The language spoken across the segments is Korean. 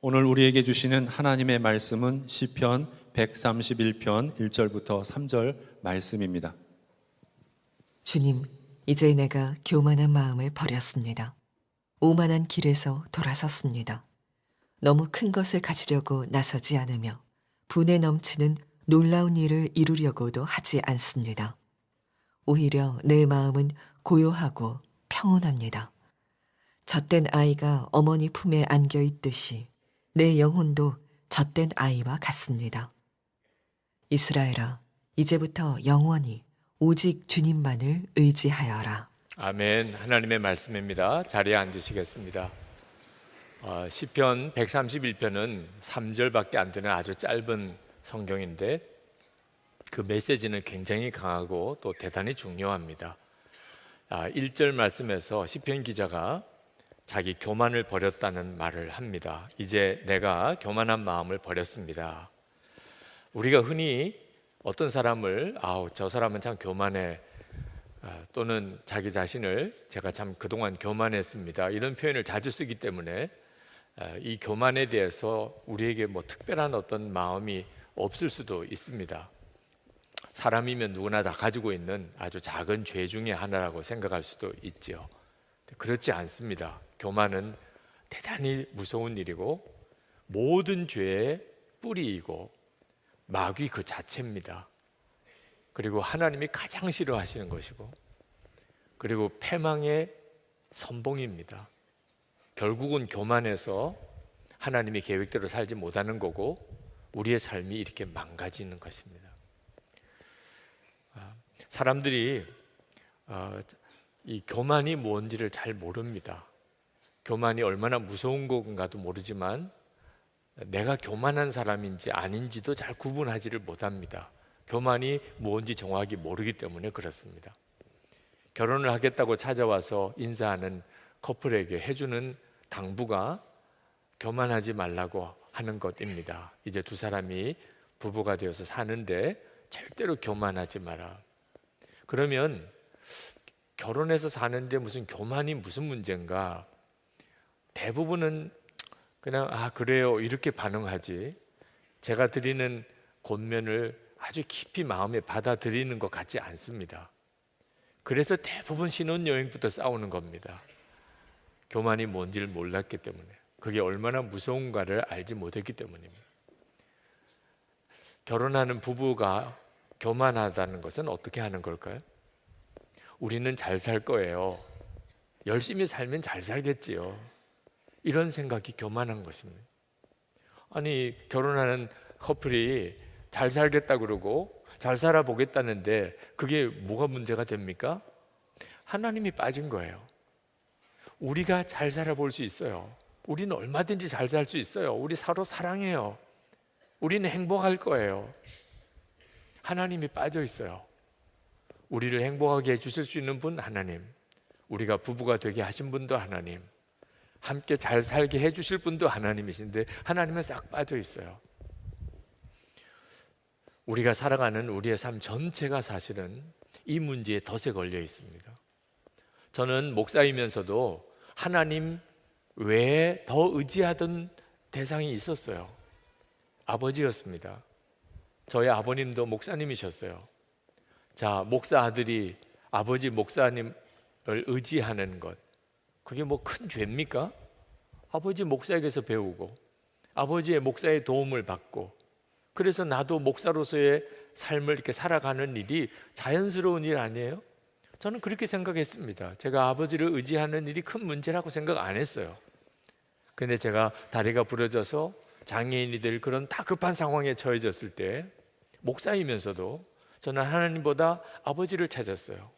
오늘 우리에게 주시는 하나님의 말씀은 시편 131편 1절부터 3절 말씀입니다. 주님, 이제 내가 교만한 마음을 버렸습니다. 오만한 길에서 돌아섰습니다. 너무 큰 것을 가지려고 나서지 않으며 분에 넘치는 놀라운 일을 이루려고도 하지 않습니다. 오히려 내 마음은 고요하고 평온합니다. 젖된 아이가 어머니 품에 안겨 있듯이 내 영혼도 젖된 아이와 같습니다. 이스라엘아, 이제부터 영원히 오직 주님만을 의지하여라. 아멘. 하나님의 말씀입니다. 자리에 앉으시겠습니다. 시편 131편은 3절밖에 안 되는 아주 짧은 성경인데 그 메시지는 굉장히 강하고 또 대단히 중요합니다. 1절 말씀에서 시편 기자가 자기 교만을 버렸다는 말을 합니다. 이제 내가 교만한 마음을 버렸습니다. 우리가 흔히 어떤 사람을 저 사람은 참 교만해, 또는 자기 자신을 제가 참 그동안 교만했습니다, 이런 표현을 자주 쓰기 때문에 이 교만에 대해서 우리에게 특별한 어떤 마음이 없을 수도 있습니다. 사람이면 누구나 다 가지고 있는 아주 작은 죄 중에 하나라고 생각할 수도 있죠. 그렇지 않습니다. 교만은 대단히 무서운 일이고 모든 죄의 뿌리이고 마귀 그 자체입니다. 그리고 하나님이 가장 싫어하시는 것이고, 그리고 패망의 선봉입니다. 결국은 교만해서 하나님의 계획대로 살지 못하는 거고 우리의 삶이 이렇게 망가지는 것입니다. 사람들이 이 교만이 뭔지를 잘 모릅니다. 교만이 얼마나 무서운 건가도 모르지만 내가 교만한 사람인지 아닌지도 잘 구분하지를 못합니다. 교만이 뭔지 정확히 모르기 때문에 그렇습니다. 결혼을 하겠다고 찾아와서 인사하는 커플에게 해주는 당부가 교만하지 말라고 하는 것입니다. 이제 두 사람이 부부가 되어서 사는데 절대로 교만하지 마라. 그러면 결혼해서 사는데 무슨 교만이 무슨 문제인가? 대부분은 그냥 그래요 이렇게 반응하지, 제가 드리는 권면을 아주 깊이 마음에 받아들이는 것 같지 않습니다. 그래서 대부분 신혼여행부터 싸우는 겁니다. 교만이 뭔지를 몰랐기 때문에, 그게 얼마나 무서운가를 알지 못했기 때문입니다. 결혼하는 부부가 교만하다는 것은 어떻게 하는 걸까요? 우리는 잘 살 거예요, 열심히 살면 잘 살겠지요, 이런 생각이 교만한 것입니다. 아니, 결혼하는 커플이 잘 살겠다 그러고 잘 살아보겠다는데 그게 뭐가 문제가 됩니까? 하나님이 빠진 거예요. 우리가 잘 살아볼 수 있어요. 우리는 얼마든지 잘 살 수 있어요. 우리 서로 사랑해요. 우리는 행복할 거예요. 하나님이 빠져 있어요. 우리를 행복하게 해주실 수 있는 분 하나님, 우리가 부부가 되게 하신 분도 하나님, 함께 잘 살게 해주실 분도 하나님이신데 하나님은 싹 빠져 있어요. 우리가 살아가는 우리의 삶 전체가 사실은 이 문제에 덫에 걸려 있습니다. 저는 목사이면서도 하나님 외에 더 의지하던 대상이 있었어요. 아버지였습니다. 저희 아버님도 목사님이셨어요. 자, 목사 아들이 아버지 목사님을 의지하는 것, 그게 큰 죄입니까? 아버지 목사에게서 배우고 아버지의 목사의 도움을 받고, 그래서 나도 목사로서의 삶을 이렇게 살아가는 일이 자연스러운 일 아니에요? 저는 그렇게 생각했습니다. 제가 아버지를 의지하는 일이 큰 문제라고 생각 안 했어요. 근데 제가 다리가 부러져서 장애인이 될 그런 다급한 상황에 처해졌을 때 목사이면서도 저는 하나님보다 아버지를 찾았어요.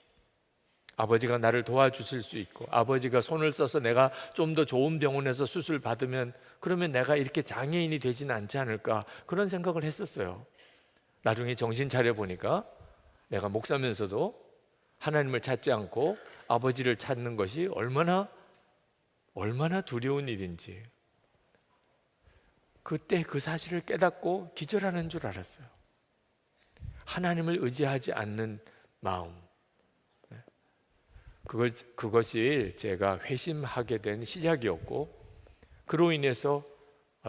아버지가 나를 도와주실 수 있고, 아버지가 손을 써서 내가 좀 더 좋은 병원에서 수술 받으면 그러면 내가 이렇게 장애인이 되지는 않지 않을까, 그런 생각을 했었어요. 나중에 정신 차려 보니까 내가 목사면서도 하나님을 찾지 않고 아버지를 찾는 것이 얼마나 두려운 일인지, 그때 그 사실을 깨닫고 기절하는 줄 알았어요. 하나님을 의지하지 않는 마음, 그것이 제가 회심하게 된 시작이었고, 그로 인해서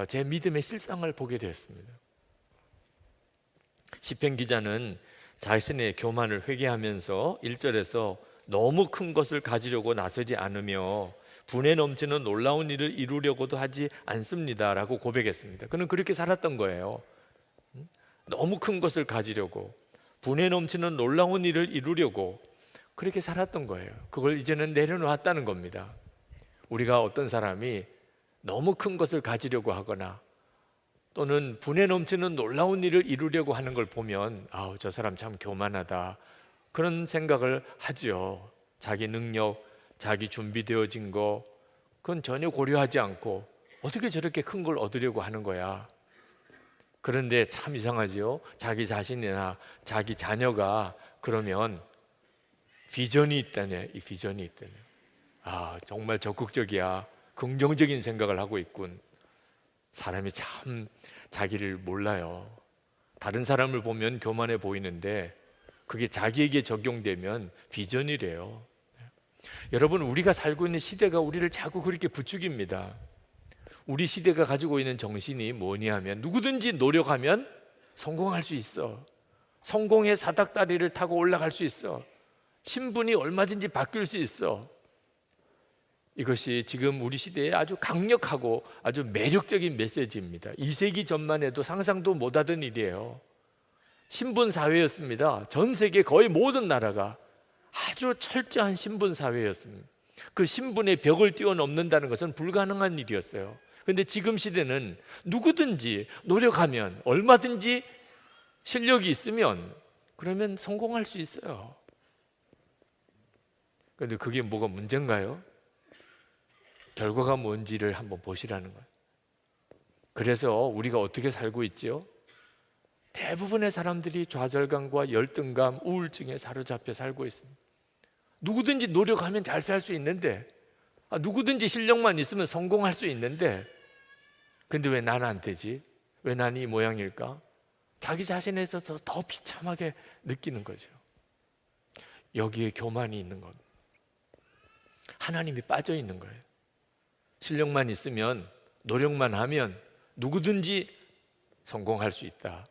제 믿음의 실상을 보게 되었습니다. 시편 기자는 자신의 교만을 회개하면서 1절에서 너무 큰 것을 가지려고 나서지 않으며 분에 넘치는 놀라운 일을 이루려고도 하지 않습니다 라고 고백했습니다. 그는 그렇게 살았던 거예요. 너무 큰 것을 가지려고, 분에 넘치는 놀라운 일을 이루려고 그렇게 살았던 거예요. 그걸 이제는 내려놓았다는 겁니다. 우리가 어떤 사람이 너무 큰 것을 가지려고 하거나 또는 분에 넘치는 놀라운 일을 이루려고 하는 걸 보면 아우, 저 사람 참 교만하다, 그런 생각을 하지요. 자기 능력, 자기 준비되어진 거, 그건 전혀 고려하지 않고 어떻게 저렇게 큰 걸 얻으려고 하는 거야. 그런데 참 이상하지요. 자기 자신이나 자기 자녀가 그러면 비전이 있다네. 이 비전이 있다네. 아, 정말 적극적이야. 긍정적인 생각을 하고 있군. 사람이 참 자기를 몰라요. 다른 사람을 보면 교만해 보이는데 그게 자기에게 적용되면 비전이래요. 여러분, 우리가 살고 있는 시대가 우리를 자꾸 그렇게 부추깁니다. 우리 시대가 가지고 있는 정신이 뭐냐 하면 누구든지 노력하면 성공할 수 있어. 성공의 사닥다리를 타고 올라갈 수 있어. 신분이 얼마든지 바뀔 수 있어. 이것이 지금 우리 시대에 아주 강력하고 아주 매력적인 메시지입니다. 2세기 전만 해도 상상도 못하던 일이에요. 신분 사회였습니다. 전 세계 거의 모든 나라가 아주 철저한 신분 사회였습니다. 그 신분의 벽을 뛰어넘는다는 것은 불가능한 일이었어요. 그런데 지금 시대는 누구든지 노력하면, 얼마든지 실력이 있으면 그러면 성공할 수 있어요. 그런데 그게 뭐가 문제인가요? 결과가 뭔지를 한번 보시라는 거예요. 그래서 우리가 어떻게 살고 있지요? 대부분의 사람들이 좌절감과 열등감, 우울증에 사로잡혀 살고 있습니다. 누구든지 노력하면 잘 살 수 있는데, 누구든지 실력만 있으면 성공할 수 있는데, 근데 왜 나는 안 되지? 왜 난 이 모양일까? 자기 자신에 있어서 더 비참하게 느끼는 거죠. 여기에 교만이 있는 겁니다. 하나님이 빠져 있는 거예요. 실력만 있으면, 노력만 하면 누구든지 성공할 수 있다.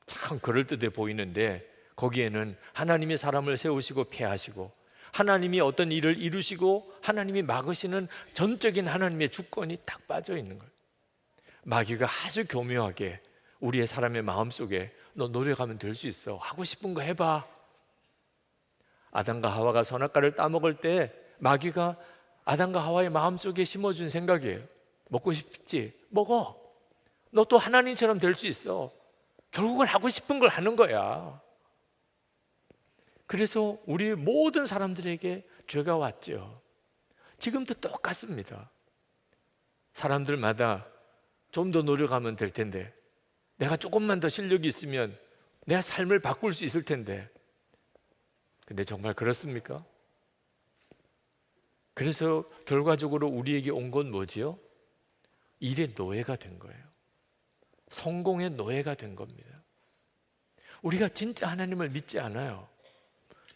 참 그럴듯해 보이는데 거기에는 하나님이 사람을 세우시고 폐하시고, 하나님이 어떤 일을 이루시고 하나님이 막으시는 전적인 하나님의 주권이 딱 빠져 있는 거예요. 마귀가 아주 교묘하게 우리의 사람의 마음속에 너 노력하면 될 수 있어, 하고 싶은 거 해봐. 아담과 하와가 선악과를 따먹을 때 마귀가 아담과 하와의 마음속에 심어준 생각이에요. 먹고 싶지? 먹어. 너 또 하나님처럼 될 수 있어. 결국은 하고 싶은 걸 하는 거야. 그래서 우리 모든 사람들에게 죄가 왔죠. 지금도 똑같습니다. 사람들마다 좀 더 노력하면 될 텐데, 내가 조금만 더 실력이 있으면 내 삶을 바꿀 수 있을 텐데. 근데 정말 그렇습니까? 그래서 결과적으로 우리에게 온 건 뭐지요? 일의 노예가 된 거예요. 성공의 노예가 된 겁니다. 우리가 진짜 하나님을 믿지 않아요.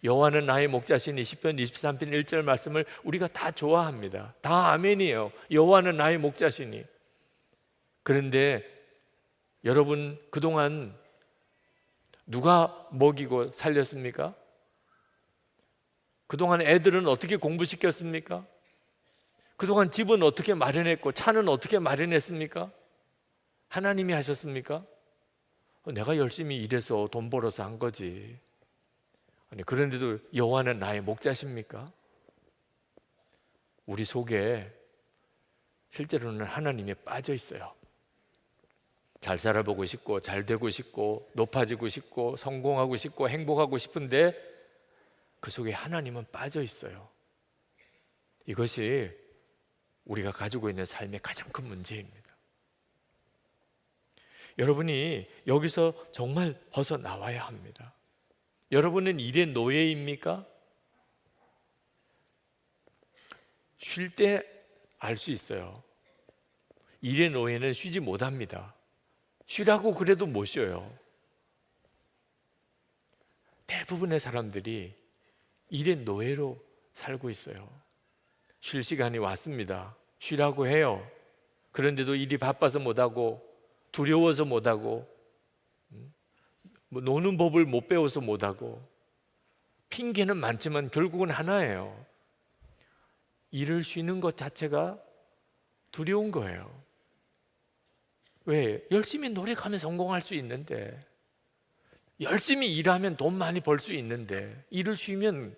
여호와는 나의 목자시니 시편 23편 1절 말씀을 우리가 다 좋아합니다. 다 아멘이에요. 여호와는 나의 목자시니. 그런데 여러분, 그동안 누가 먹이고 살렸습니까? 그동안 애들은 어떻게 공부시켰습니까? 그동안 집은 어떻게 마련했고 차는 어떻게 마련했습니까? 하나님이 하셨습니까? 내가 열심히 일해서 돈 벌어서 한 거지. 아니, 그런데도 여호와는 나의 목자십니까? 우리 속에 실제로는 하나님이 빠져 있어요. 잘 살아보고 싶고 잘 되고 싶고 높아지고 싶고 성공하고 싶고 행복하고 싶은데 그 속에 하나님은 빠져 있어요. 이것이 우리가 가지고 있는 삶의 가장 큰 문제입니다. 여러분이 여기서 정말 벗어나와야 합니다. 여러분은 일의 노예입니까? 쉴 때 알 수 있어요. 일의 노예는 쉬지 못합니다. 쉬라고 그래도 못 쉬어요. 대부분의 사람들이 일의 노예로 살고 있어요. 쉴 시간이 왔습니다. 쉬라고 해요. 그런데도 일이 바빠서 못하고, 두려워서 못하고, 노는 법을 못 배워서 못하고, 핑계는 많지만 결국은 하나예요. 일을 쉬는 것 자체가 두려운 거예요. 왜? 열심히 노력하면 성공할 수 있는데, 열심히 일하면 돈 많이 벌 수 있는데, 일을 쉬면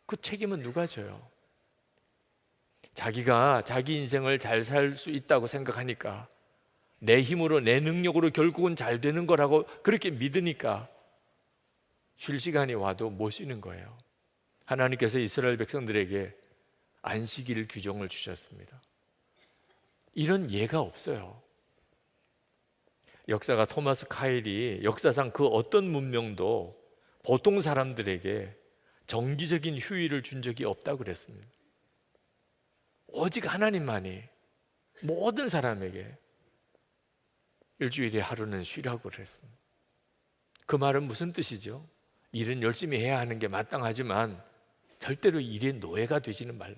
그 책임은 누가 져요? 자기가 자기 인생을 잘 살 수 있다고 생각하니까, 내 힘으로 내 능력으로 결국은 잘 되는 거라고 그렇게 믿으니까 쉴 시간이 와도 못 쉬는 거예요. 하나님께서 이스라엘 백성들에게 안식일 규정을 주셨습니다. 이런 예가 없어요. 역사가 토마스 카일이 역사상 그 어떤 문명도 보통 사람들에게 정기적인 휴일을 준 적이 없다고 그랬습니다. 오직 하나님만이 모든 사람에게 일주일에 하루는 쉬라고 그랬습니다. 그 말은 무슨 뜻이죠? 일은 열심히 해야 하는 게 마땅하지만 절대로 일의 노예가 되지는 말라.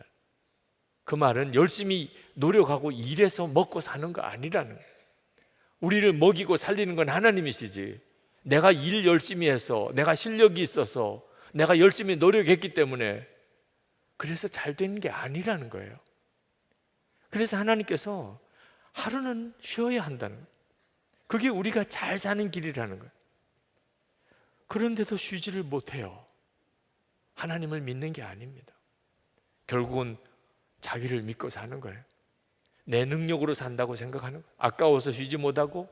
그 말은 열심히 노력하고 일해서 먹고 사는 거 아니라는 거예요. 우리를 먹이고 살리는 건 하나님이시지, 내가 일 열심히 해서, 내가 실력이 있어서, 내가 열심히 노력했기 때문에 그래서 잘 되는 게 아니라는 거예요. 그래서 하나님께서 하루는 쉬어야 한다는 거예요. 그게 우리가 잘 사는 길이라는 거예요. 그런데도 쉬지를 못해요. 하나님을 믿는 게 아닙니다. 결국은 자기를 믿고 사는 거예요. 내 능력으로 산다고 생각하는 거예요. 아까워서 쉬지 못하고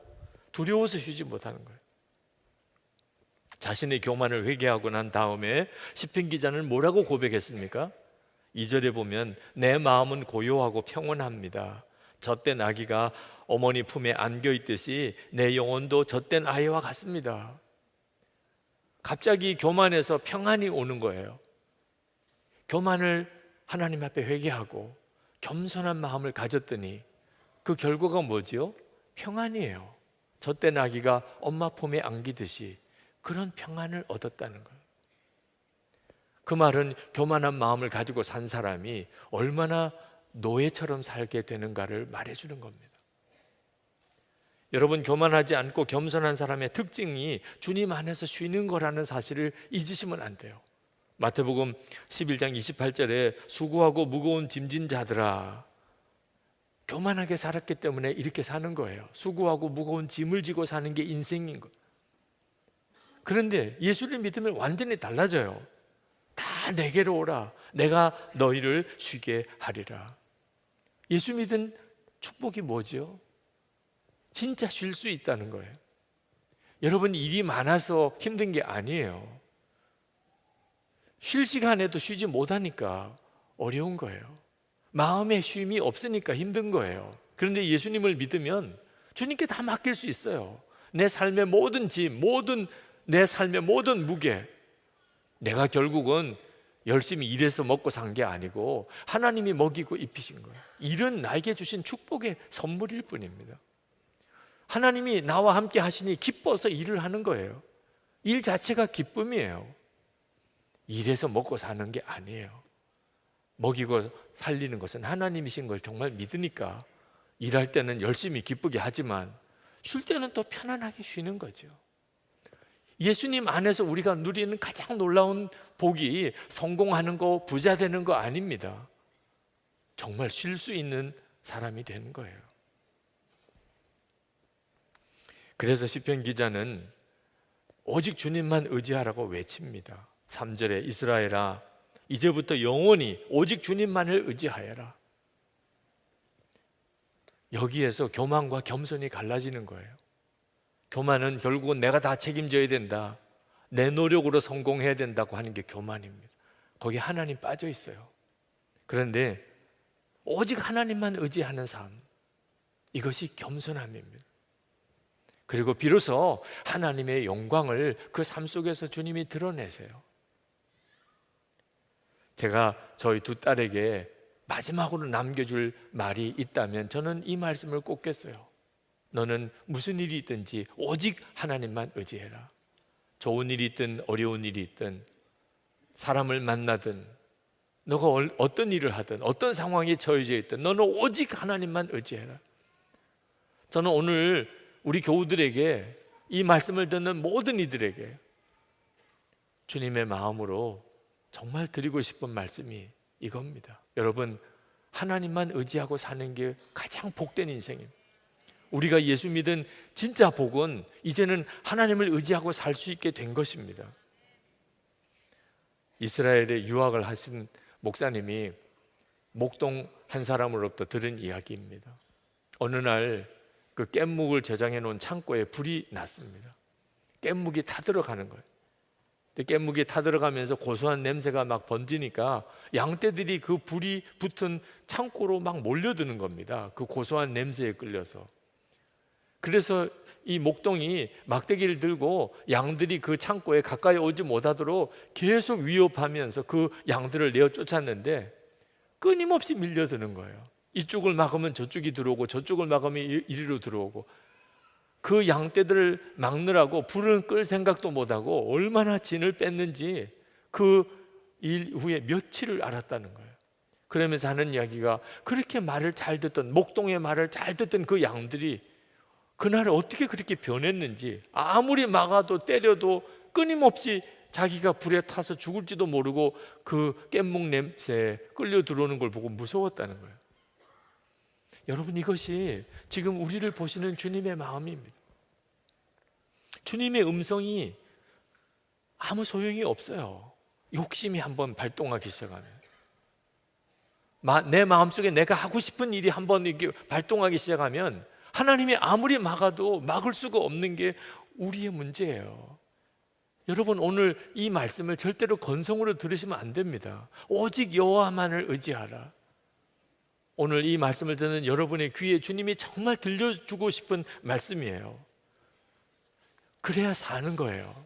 두려워서 쉬지 못하는 거예요. 자신의 교만을 회개하고 난 다음에 시편 기자는 뭐라고 고백했습니까? 2절에 보면 내 마음은 고요하고 평온합니다. 젖된 아기가 어머니 품에 안겨 있듯이 내 영혼도 젖된 아이와 같습니다. 갑자기 교만에서 평안이 오는 거예요. 교만을 하나님 앞에 회개하고 겸손한 마음을 가졌더니 그 결과가 뭐지요? 평안이에요. 젖된 아기가 엄마 품에 안기듯이 그런 평안을 얻었다는 거예요. 그 말은 교만한 마음을 가지고 산 사람이 얼마나 노예처럼 살게 되는가를 말해주는 겁니다. 여러분, 교만하지 않고 겸손한 사람의 특징이 주님 안에서 쉬는 거라는 사실을 잊으시면 안 돼요. 마태복음 11장 28절에 수고하고 무거운 짐진 자들아, 교만하게 살았기 때문에 이렇게 사는 거예요. 수고하고 무거운 짐을 지고 사는 게 인생인 거예요. 그런데 예수를 믿으면 완전히 달라져요. 다 내게로 오라, 내가 너희를 쉬게 하리라. 예수 믿은 축복이 뭐지요? 진짜 쉴 수 있다는 거예요. 여러분, 일이 많아서 힘든 게 아니에요. 쉴 시간에도 쉬지 못하니까 어려운 거예요. 마음에 쉼이 없으니까 힘든 거예요. 그런데 예수님을 믿으면 주님께 다 맡길 수 있어요. 내 삶의 모든 짐, 내 삶의 모든 무게, 내가 결국은 열심히 일해서 먹고 산 게 아니고 하나님이 먹이고 입히신 거예요. 일은 나에게 주신 축복의 선물일 뿐입니다. 하나님이 나와 함께 하시니 기뻐서 일을 하는 거예요. 일 자체가 기쁨이에요. 일해서 먹고 사는 게 아니에요. 먹이고 살리는 것은 하나님이신 걸 정말 믿으니까 일할 때는 열심히 기쁘게 하지만 쉴 때는 또 편안하게 쉬는 거죠. 예수님 안에서 우리가 누리는 가장 놀라운 복이 성공하는 거, 부자 되는 거 아닙니다. 정말 쉴 수 있는 사람이 되는 거예요. 그래서 시편 기자는 오직 주님만 의지하라고 외칩니다. 3절에 이스라엘아, 이제부터 영원히 오직 주님만을 의지하여라. 여기에서 교만과 겸손이 갈라지는 거예요. 교만은 결국은 내가 다 책임져야 된다, 내 노력으로 성공해야 된다고 하는 게 교만입니다. 거기에 하나님 빠져 있어요. 그런데 오직 하나님만 의지하는 삶, 이것이 겸손함입니다. 그리고 비로소 하나님의 영광을 그 삶 속에서 주님이 드러내세요. 제가 저희 두 딸에게 마지막으로 남겨줄 말이 있다면 저는 이 말씀을 꼽겠어요. 너는 무슨 일이 있든지 오직 하나님만 의지해라. 좋은 일이 있든 어려운 일이 있든 사람을 만나든 너가 어떤 일을 하든 어떤 상황에 처해져 있든 너는 오직 하나님만 의지해라. 저는 오늘 우리 교우들에게, 이 말씀을 듣는 모든 이들에게 주님의 마음으로 정말 드리고 싶은 말씀이 이겁니다. 여러분, 하나님만 의지하고 사는 게 가장 복된 인생입니다. 우리가 예수 믿은 진짜 복은 이제는 하나님을 의지하고 살 수 있게 된 것입니다. 이스라엘에 유학을 하신 목사님이 목동 한 사람으로부터 들은 이야기입니다. 어느 날 그 깻묵을 저장해 놓은 창고에 불이 났습니다. 깻묵이 타들어가는 거예요. 깻묵이 타들어가면서 고소한 냄새가 막 번지니까 양떼들이 그 불이 붙은 창고로 막 몰려드는 겁니다. 그 고소한 냄새에 끌려서. 그래서 이 목동이 막대기를 들고 양들이 그 창고에 가까이 오지 못하도록 계속 위협하면서 그 양들을 내어 쫓았는데 끊임없이 밀려드는 거예요. 이쪽을 막으면 저쪽이 들어오고 저쪽을 막으면 이리로 들어오고, 그 양떼들을 막느라고 불은 끌 생각도 못하고 얼마나 진을 뺐는지 그 일 후에 며칠을 알았다는 거예요. 그러면서 하는 이야기가, 그렇게 말을 잘 듣던, 목동의 말을 잘 듣던 그 양들이 그날 어떻게 그렇게 변했는지, 아무리 막아도 때려도 끊임없이 자기가 불에 타서 죽을지도 모르고 그 깻묵 냄새에 끌려 들어오는 걸 보고 무서웠다는 거예요. 여러분, 이것이 지금 우리를 보시는 주님의 마음입니다. 주님의 음성이 아무 소용이 없어요. 욕심이 한번 발동하기 시작하면, 내 마음속에 내가 하고 싶은 일이 한번 이렇게 발동하기 시작하면 하나님이 아무리 막아도 막을 수가 없는 게 우리의 문제예요. 여러분, 오늘 이 말씀을 절대로 건성으로 들으시면 안 됩니다. 오직 여호와만을 의지하라. 오늘 이 말씀을 듣는 여러분의 귀에 주님이 정말 들려주고 싶은 말씀이에요. 그래야 사는 거예요.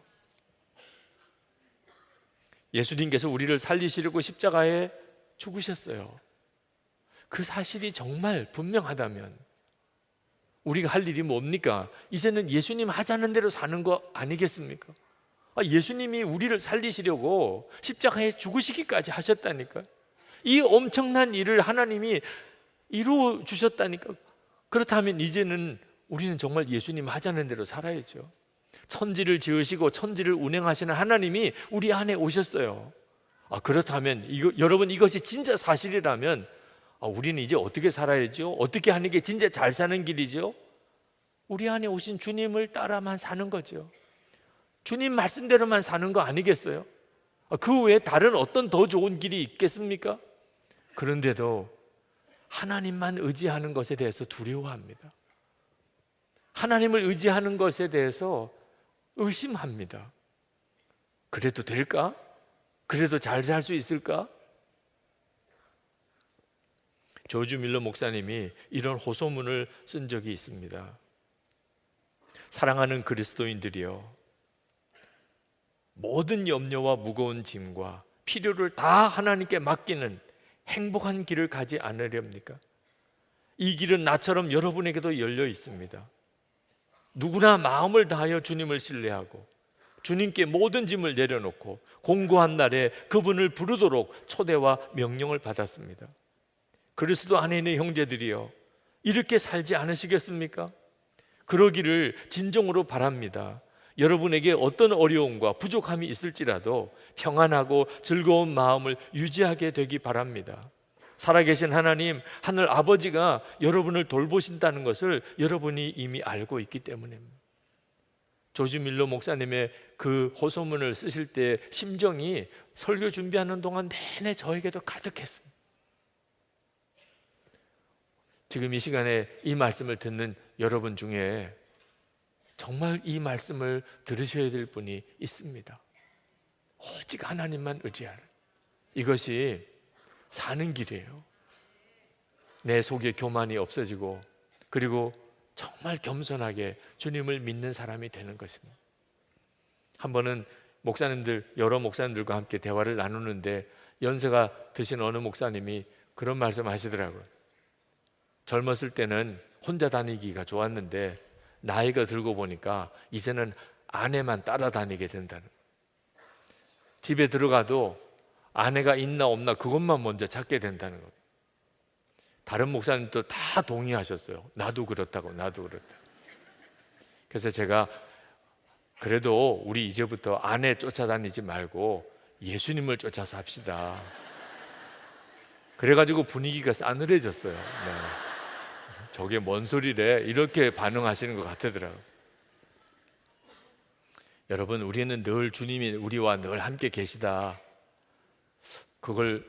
예수님께서 우리를 살리시려고 십자가에 죽으셨어요. 그 사실이 정말 분명하다면 우리가 할 일이 뭡니까? 이제는 예수님 하자는 대로 사는 거 아니겠습니까? 예수님이 우리를 살리시려고 십자가에 죽으시기까지 하셨다니까. 이 엄청난 일을 하나님이 이루어 주셨다니까. 그렇다면 이제는 우리는 정말 예수님 하자는 대로 살아야죠. 천지를 지으시고 천지를 운행하시는 하나님이 우리 안에 오셨어요. 그렇다면 여러분, 이것이 진짜 사실이라면 우리는 이제 어떻게 살아야죠? 어떻게 하는 게 진짜 잘 사는 길이죠? 우리 안에 오신 주님을 따라만 사는 거죠. 주님 말씀대로만 사는 거 아니겠어요? 그 외에 다른 어떤 더 좋은 길이 있겠습니까? 그런데도 하나님만 의지하는 것에 대해서 두려워합니다. 하나님을 의지하는 것에 대해서 의심합니다. 그래도 될까? 그래도 잘 살 수 있을까? 조지 밀러 목사님이 이런 호소문을 쓴 적이 있습니다. 사랑하는 그리스도인들이여, 모든 염려와 무거운 짐과 필요를 다 하나님께 맡기는 행복한 길을 가지 않으렵니까? 이 길은 나처럼 여러분에게도 열려 있습니다. 누구나 마음을 다하여 주님을 신뢰하고 주님께 모든 짐을 내려놓고 공고한 날에 그분을 부르도록 초대와 명령을 받았습니다. 그리스도 안에 있는 형제들이여, 이렇게 살지 않으시겠습니까? 그러기를 진정으로 바랍니다. 여러분에게 어떤 어려움과 부족함이 있을지라도 평안하고 즐거운 마음을 유지하게 되기 바랍니다. 살아계신 하나님, 하늘 아버지가 여러분을 돌보신다는 것을 여러분이 이미 알고 있기 때문입니다. 조지 밀러 목사님의 그 호소문을 쓰실 때 심정이 설교 준비하는 동안 내내 저에게도 가득했습니다. 지금 이 시간에 이 말씀을 듣는 여러분 중에 정말 이 말씀을 들으셔야 될 분이 있습니다. 오직 하나님만 의지하는, 이것이 사는 길이에요. 내 속에 교만이 없어지고, 그리고 정말 겸손하게 주님을 믿는 사람이 되는 것입니다. 한 번은 여러 목사님들과 함께 대화를 나누는데 연세가 드신 어느 목사님이 그런 말씀 하시더라고요. 젊었을 때는 혼자 다니기가 좋았는데 나이가 들고 보니까 이제는 아내만 따라다니게 된다는 거예요. 집에 들어가도 아내가 있나 없나 그것만 먼저 찾게 된다는 거예요. 다른 목사님도 다 동의하셨어요. 나도 그렇다고, 나도 그렇다. 그래서 제가 그래도 우리 이제부터 아내 쫓아다니지 말고 예수님을 쫓아서 합시다. 그래가지고 분위기가 싸늘해졌어요. 네. 저게 뭔 소리래? 이렇게 반응하시는 것 같더라고요. 여러분, 우리는 늘 주님이 우리와 늘 함께 계시다. 그걸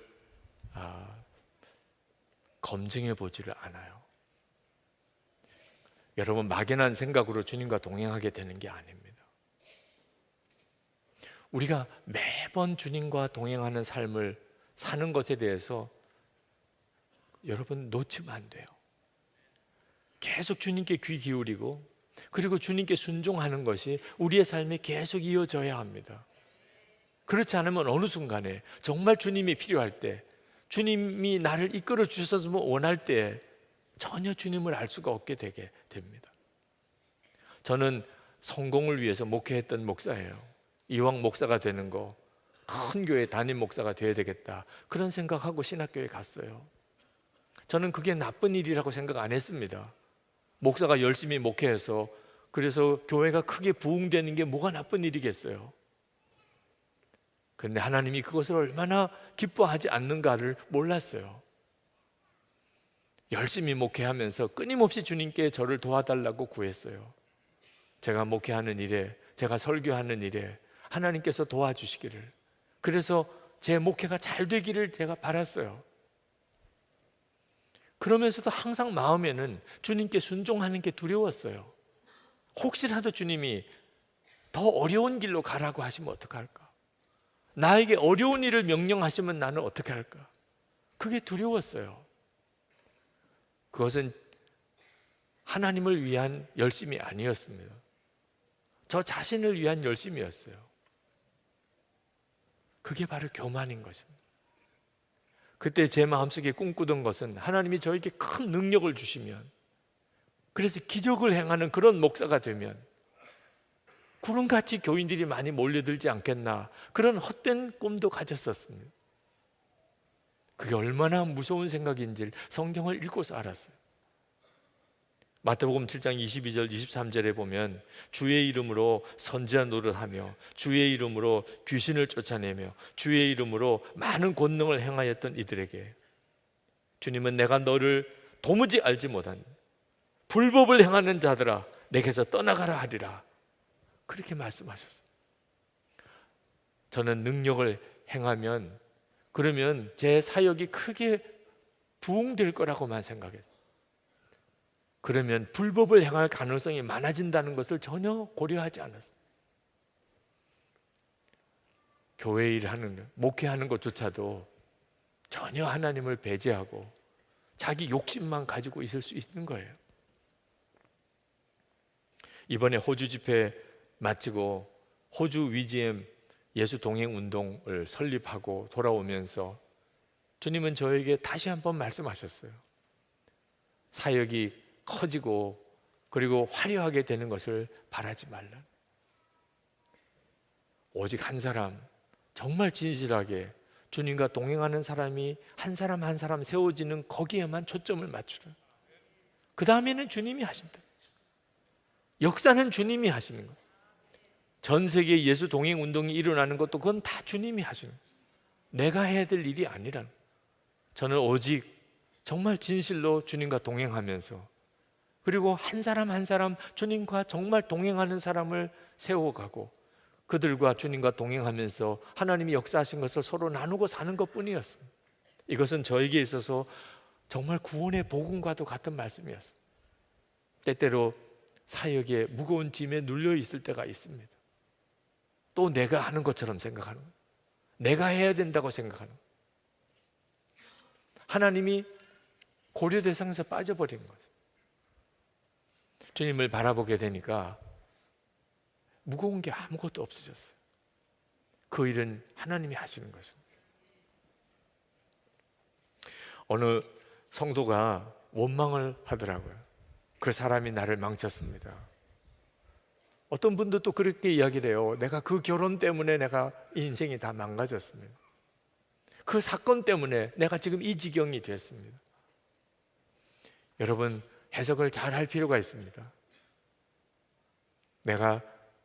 검증해 보지를 않아요. 여러분, 막연한 생각으로 주님과 동행하게 되는 게 아닙니다. 우리가 매번 주님과 동행하는 삶을 사는 것에 대해서 여러분 놓치면 안 돼요. 계속 주님께 귀 기울이고 그리고 주님께 순종하는 것이 우리의 삶에 계속 이어져야 합니다. 그렇지 않으면 어느 순간에 정말 주님이 필요할 때, 주님이 나를 이끌어 주셔서 원할 때 전혀 주님을 알 수가 없게 되게 됩니다. 저는 성공을 위해서 목회했던 목사예요. 이왕 목사가 되는 거, 큰 교회 담임 목사가 돼야 되겠다, 그런 생각하고 신학교에 갔어요. 저는 그게 나쁜 일이라고 생각 안 했습니다. 목사가 열심히 목회해서 그래서 교회가 크게 부흥되는 게 뭐가 나쁜 일이겠어요. 그런데 하나님이 그것을 얼마나 기뻐하지 않는가를 몰랐어요. 열심히 목회하면서 끊임없이 주님께 저를 도와달라고 구했어요. 제가 목회하는 일에, 제가 설교하는 일에 하나님께서 도와주시기를, 그래서 제 목회가 잘 되기를 제가 바랐어요. 그러면서도 항상 마음에는 주님께 순종하는 게 두려웠어요. 혹시라도 주님이 더 어려운 길로 가라고 하시면 어떡할까? 나에게 어려운 일을 명령하시면 나는 어떻게 할까? 그게 두려웠어요. 그것은 하나님을 위한 열심이 아니었습니다. 저 자신을 위한 열심이었어요. 그게 바로 교만인 것입니다. 그때 제 마음속에 꿈꾸던 것은 하나님이 저에게 큰 능력을 주시면, 그래서 기적을 행하는 그런 목사가 되면 구름같이 교인들이 많이 몰려들지 않겠나, 그런 헛된 꿈도 가졌었습니다. 그게 얼마나 무서운 생각인지 성경을 읽고서 알았어요. 마태복음 7장 22절 23절에 보면 주의 이름으로 선지한 노릇하며 주의 이름으로 귀신을 쫓아내며 주의 이름으로 많은 권능을 행하였던 이들에게 주님은 내가 너를 도무지 알지 못한 불법을 행하는 자들아 내게서 떠나가라 하리라, 그렇게 말씀하셨어요. 저는 능력을 행하면 그러면 제 사역이 크게 부흥될 거라고만 생각했어요. 그러면 불법을 행할 가능성이 많아진다는 것을 전혀 고려하지 않았어요. 교회 일하는, 목회하는 것조차도 전혀 하나님을 배제하고 자기 욕심만 가지고 있을 수 있는 거예요. 이번에 호주 집회 마치고 호주 위지엠 예수 동행 운동을 설립하고 돌아오면서 주님은 저에게 다시 한번 말씀하셨어요. 사역이 커지고 그리고 화려하게 되는 것을 바라지 말라. 오직 한 사람, 정말 진실하게 주님과 동행하는 사람이 한 사람 한 사람 세워지는 거기에만 초점을 맞추라. 그 다음에는 주님이 하신다. 역사는 주님이 하시는 거예요. 전 세계 예수 동행 운동이 일어나는 것도 그건 다 주님이 하시는 거예요. 내가 해야 될 일이 아니라는 거예요. 저는 오직 정말 진실로 주님과 동행하면서 그리고 한 사람 한 사람 주님과 정말 동행하는 사람을 세워가고 그들과 주님과 동행하면서 하나님이 역사하신 것을 서로 나누고 사는 것뿐이었습니다. 이것은 저에게 있어서 정말 구원의 복음과도 같은 말씀이었습니다. 때때로 사역에 무거운 짐에 눌려 있을 때가 있습니다. 또 내가 하는 것처럼 생각하는 거예요. 내가 해야 된다고 생각하는 거예요. 하나님이 고려 대상에서 빠져버린 거예요. 주님을 바라보게 되니까 무거운 게 아무것도 없어졌어요. 그 일은 하나님이 하시는 것입니다. 어느 성도가 원망을 하더라고요. 그 사람이 나를 망쳤습니다. 어떤 분도 또 그렇게 이야기를 해요. 내가 그 결혼 때문에 내가 이 인생이 다 망가졌습니다. 그 사건 때문에 내가 지금 이 지경이 됐습니다. 여러분, 해석을 잘 할 필요가 있습니다. 내가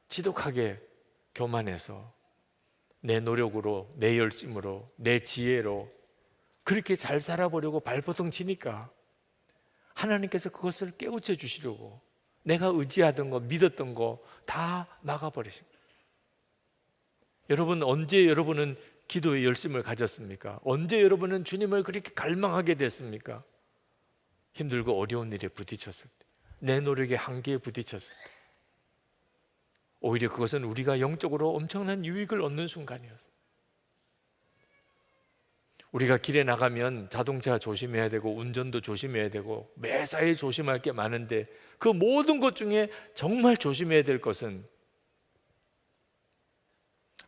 지독하게 교만해서 내 노력으로, 내 열심으로, 내 지혜로 그렇게 잘 살아보려고 발버둥 치니까 하나님께서 그것을 깨우쳐 주시려고 내가 의지하던 거, 믿었던 거 다 막아버리신 거예요. 여러분, 언제 여러분은 기도의 열심을 가졌습니까? 언제 여러분은 주님을 그렇게 갈망하게 됐습니까? 힘들고 어려운 일에 부딪혔을 때, 내 노력의 한계에 부딪혔을 때, 오히려 그것은 우리가 영적으로 엄청난 유익을 얻는 순간이었어요. 우리가 길에 나가면 자동차 조심해야 되고 운전도 조심해야 되고 매사에 조심할 게 많은데 그 모든 것 중에 정말 조심해야 될 것은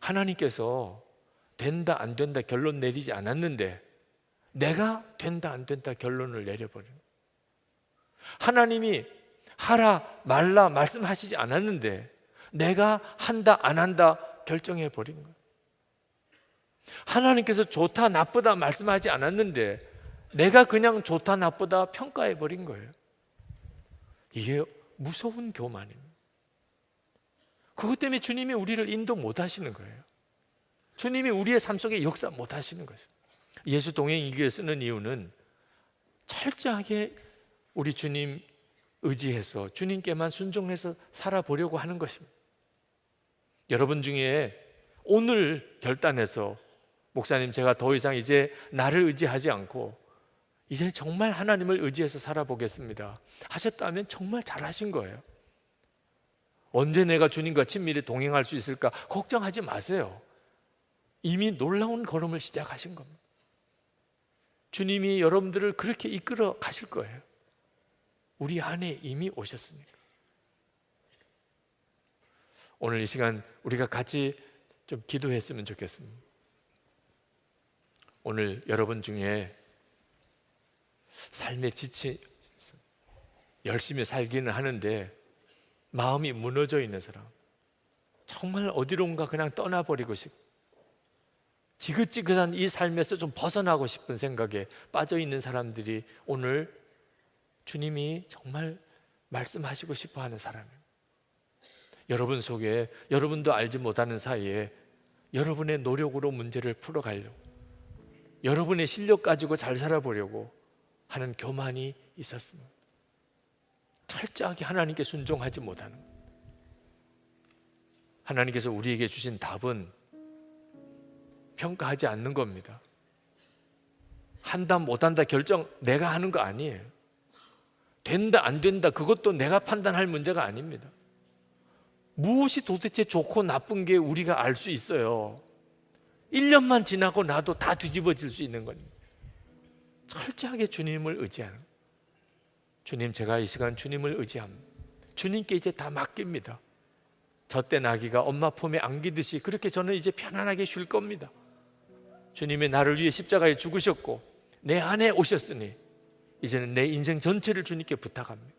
하나님께서 된다 안 된다 결론 내리지 않았는데 내가 된다 안 된다 결론을 내려버리는 거예요. 하나님이 하라 말라 말씀하시지 않았는데 내가 한다 안 한다 결정해 버린 거예요. 하나님께서 좋다 나쁘다 말씀하지 않았는데 내가 그냥 좋다 나쁘다 평가해 버린 거예요. 이게 무서운 교만입니다. 그것 때문에 주님이 우리를 인도 못 하시는 거예요. 주님이 우리의 삶 속에 역사 못 하시는 거예요. 예수 동행일기를 쓰는 이유는 철저하게 우리 주님 의지해서 주님께만 순종해서 살아보려고 하는 것입니다. 여러분 중에 오늘 결단해서 목사님, 제가 더 이상 이제 나를 의지하지 않고 이제 정말 하나님을 의지해서 살아보겠습니다 하셨다면 정말 잘하신 거예요. 언제 내가 주님과 친밀히 동행할 수 있을까 걱정하지 마세요. 이미 놀라운 걸음을 시작하신 겁니다. 주님이 여러분들을 그렇게 이끌어 가실 거예요. 우리 안에 이미 오셨으니까. 오늘 이 시간 우리가 같이 좀 기도했으면 좋겠습니다. 오늘 여러분 중에 삶에 지치 열심히 살기는 하는데 마음이 무너져 있는 사람, 정말 어디론가 그냥 떠나버리고 싶고 지긋지긋한 이 삶에서 좀 벗어나고 싶은 생각에 빠져 있는 사람들이 오늘 주님이 정말 말씀하시고 싶어 하는 사람입니다. 여러분 속에 여러분도 알지 못하는 사이에 여러분의 노력으로 문제를 풀어가려고, 여러분의 실력 가지고 잘 살아보려고 하는 교만이 있었습니다. 철저하게 하나님께 순종하지 못하는 것. 하나님께서 우리에게 주신 답은 평가하지 않는 겁니다. 한다 못한다 결정 내가 하는 거 아니에요. 된다 안 된다 그것도 내가 판단할 문제가 아닙니다. 무엇이 도대체 좋고 나쁜 게 우리가 알 수 있어요. 1년만 지나고 나도 다 뒤집어질 수 있는 겁니다. 철저하게 주님을 의지하는, 주님, 제가 이 시간 주님을 의지합니다. 주님께 이제 다 맡깁니다. 젖된 아기가 엄마 품에 안기듯이 그렇게 저는 이제 편안하게 쉴 겁니다. 주님이 나를 위해 십자가에 죽으셨고 내 안에 오셨으니 이제는 내 인생 전체를 주님께 부탁합니다.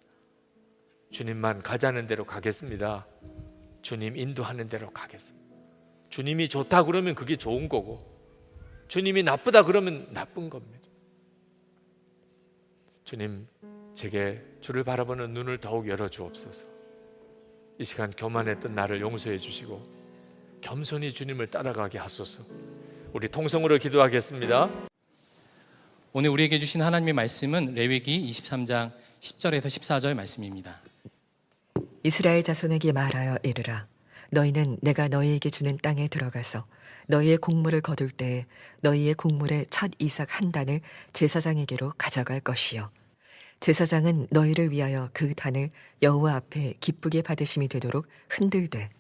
주님만 가자는 대로 가겠습니다. 주님 인도하는 대로 가겠습니다. 주님이 좋다 그러면 그게 좋은 거고 주님이 나쁘다 그러면 나쁜 겁니다. 주님, 제게 주를 바라보는 눈을 더욱 열어주옵소서. 이 시간 교만했던 나를 용서해 주시고 겸손히 주님을 따라가게 하소서. 우리 통성으로 기도하겠습니다. 오늘 우리에게 주신 하나님의 말씀은 레위기 23장 10절에서 14절 말씀입니다. 이스라엘 자손에게 말하여 이르라. 너희는 내가 너희에게 주는 땅에 들어가서 너희의 곡물을 거둘 때에 너희의 곡물의 첫 이삭 한 단을 제사장에게로 가져갈 것이요 제사장은 너희를 위하여 그 단을 여호와 앞에 기쁘게 받으심이 되도록 흔들되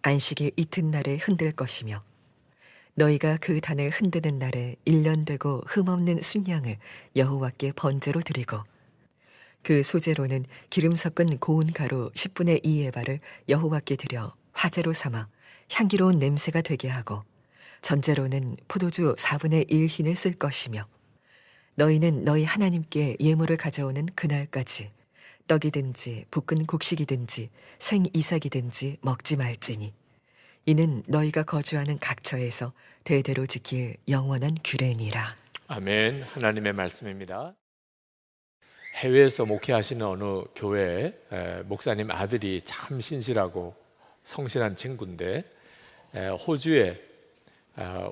안식의 이튿날에 흔들 것이며 너희가 그 단을 흔드는 날에 1년 되고 흠없는 순양을 여호와께 번제로 드리고 그 소제로는 기름 섞은 고운 가루 10분의 2에바를 여호와께 드려 화제로 삼아 향기로운 냄새가 되게 하고 전제로는 포도주 4분의 1 흰을 쓸 것이며 너희는 너희 하나님께 예물을 가져오는 그날까지 떡이든지 볶은 곡식이든지 생 이삭이든지 먹지 말지니 이는 너희가 거주하는 각처에서 대대로 지킬 영원한 규례니라. 아멘. 하나님의 말씀입니다. 해외에서 목회하시는 어느 교회 목사님 아들이 참 신실하고 성실한 친구인데 호주에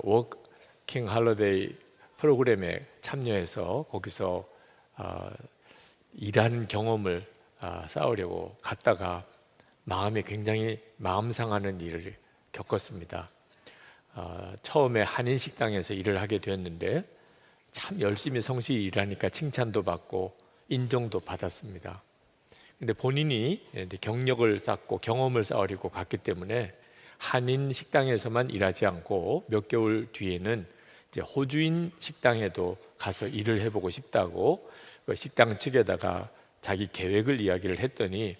워킹 할리데이 프로그램에 참여해서 거기서 일하는 경험을 쌓으려고 갔다가 마음이 굉장히 마음 상하는 일을 겪었습니다. 처음에 한인 식당에서 일을 하게 되었는데 참 열심히 성실히 일하니까 칭찬도 받고 인정도 받았습니다. 근데 본인이 경력을 쌓고 경험을 쌓으려고 갔기 때문에 한인 식당에서만 일하지 않고 몇 개월 뒤에는 이제 호주인 식당에도 가서 일을 해보고 싶다고 그 식당 측에다가 자기 계획을 이야기를 했더니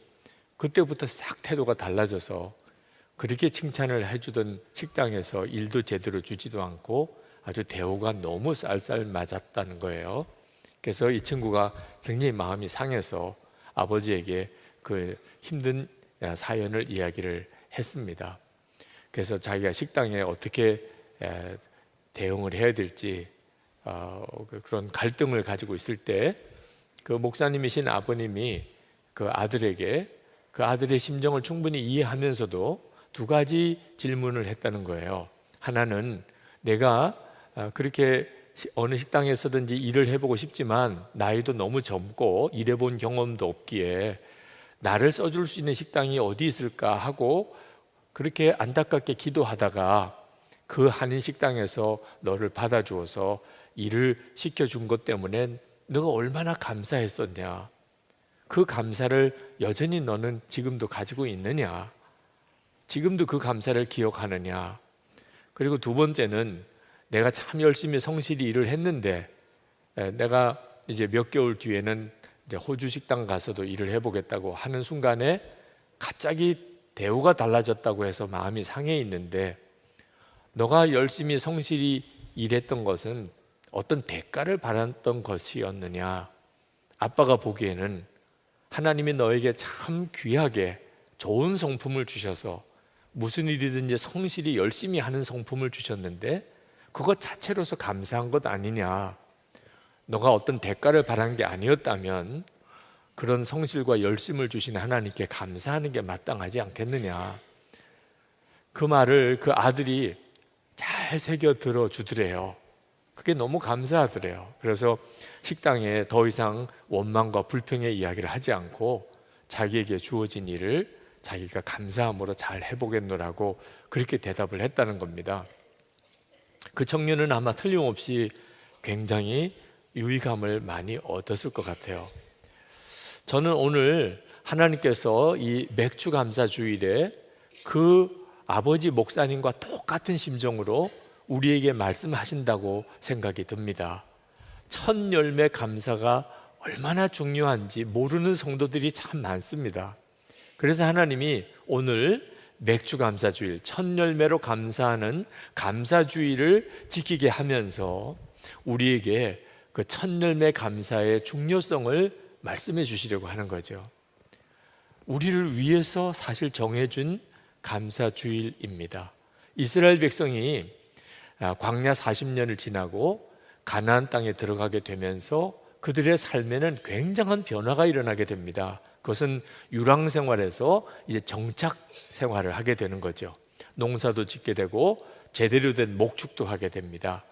그때부터 싹 태도가 달라져서 그렇게 칭찬을 해주던 식당에서 일도 제대로 주지도 않고 아주 대우가 너무 쌀쌀 맞았다는 거예요. 그래서 이 친구가 굉장히 마음이 상해서 아버지에게 그 힘든 사연을 이야기를 했습니다. 그래서 자기가 식당에 어떻게 대응을 해야 될지 그런 갈등을 가지고 있을 때 그 목사님이신 아버님이 그 아들에게 그 아들의 심정을 충분히 이해하면서도 두 가지 질문을 했다는 거예요. 하나는 내가 그렇게 어느 식당에서든지 일을 해보고 싶지만 나이도 너무 젊고 일해본 경험도 없기에 나를 써줄 수 있는 식당이 어디 있을까 하고 그렇게 안타깝게 기도하다가 그 한인 식당에서 너를 받아주어서 일을 시켜준 것 때문에 너가 얼마나 감사했었냐, 그 감사를 여전히 너는 지금도 가지고 있느냐, 지금도 그 감사를 기억하느냐. 그리고 두 번째는 내가 참 열심히 성실히 일을 했는데 내가 이제 몇 개월 뒤에는 이제 호주 식당 가서도 일을 해보겠다고 하는 순간에 갑자기 대우가 달라졌다고 해서 마음이 상해 있는데 너가 열심히 성실히 일했던 것은 어떤 대가를 바랐던 것이었느냐. 아빠가 보기에는 하나님이 너에게 참 귀하게 좋은 성품을 주셔서 무슨 일이든지 성실히 열심히 하는 성품을 주셨는데 그것 자체로서 감사한 것 아니냐. 너가 어떤 대가를 바란 게 아니었다면 그런 성실과 열심을 주신 하나님께 감사하는 게 마땅하지 않겠느냐. 그 말을 그 아들이 잘 새겨 들어주더래요. 그게 너무 감사하더래요. 그래서 식당에 더 이상 원망과 불평의 이야기를 하지 않고 자기에게 주어진 일을 자기가 감사함으로 잘 해보겠노라고 그렇게 대답을 했다는 겁니다. 그 청년은 아마 틀림없이 굉장히 유의감을 많이 얻었을 것 같아요. 저는 오늘 하나님께서 이 맥주 감사 주일에 그 아버지 목사님과 똑같은 심정으로 우리에게 말씀하신다고 생각이 듭니다. 첫 열매 감사가 얼마나 중요한지 모르는 성도들이 참 많습니다. 그래서 하나님이 오늘 맥주 감사주일, 첫 열매로 감사하는 감사주일을 지키게 하면서 우리에게 그 첫 열매 감사의 중요성을 말씀해 주시려고 하는 거죠. 우리를 위해서 사실 정해준 감사주일입니다. 이스라엘 백성이 광야 40년을 지나고 가나안 땅에 들어가게 되면서 그들의 삶에는 굉장한 변화가 일어나게 됩니다. 그것은 유랑 생활에서 이제 정착 생활을 하게 되는 거죠. 농사도 짓게 되고 제대로 된 목축도 하게 됩니다.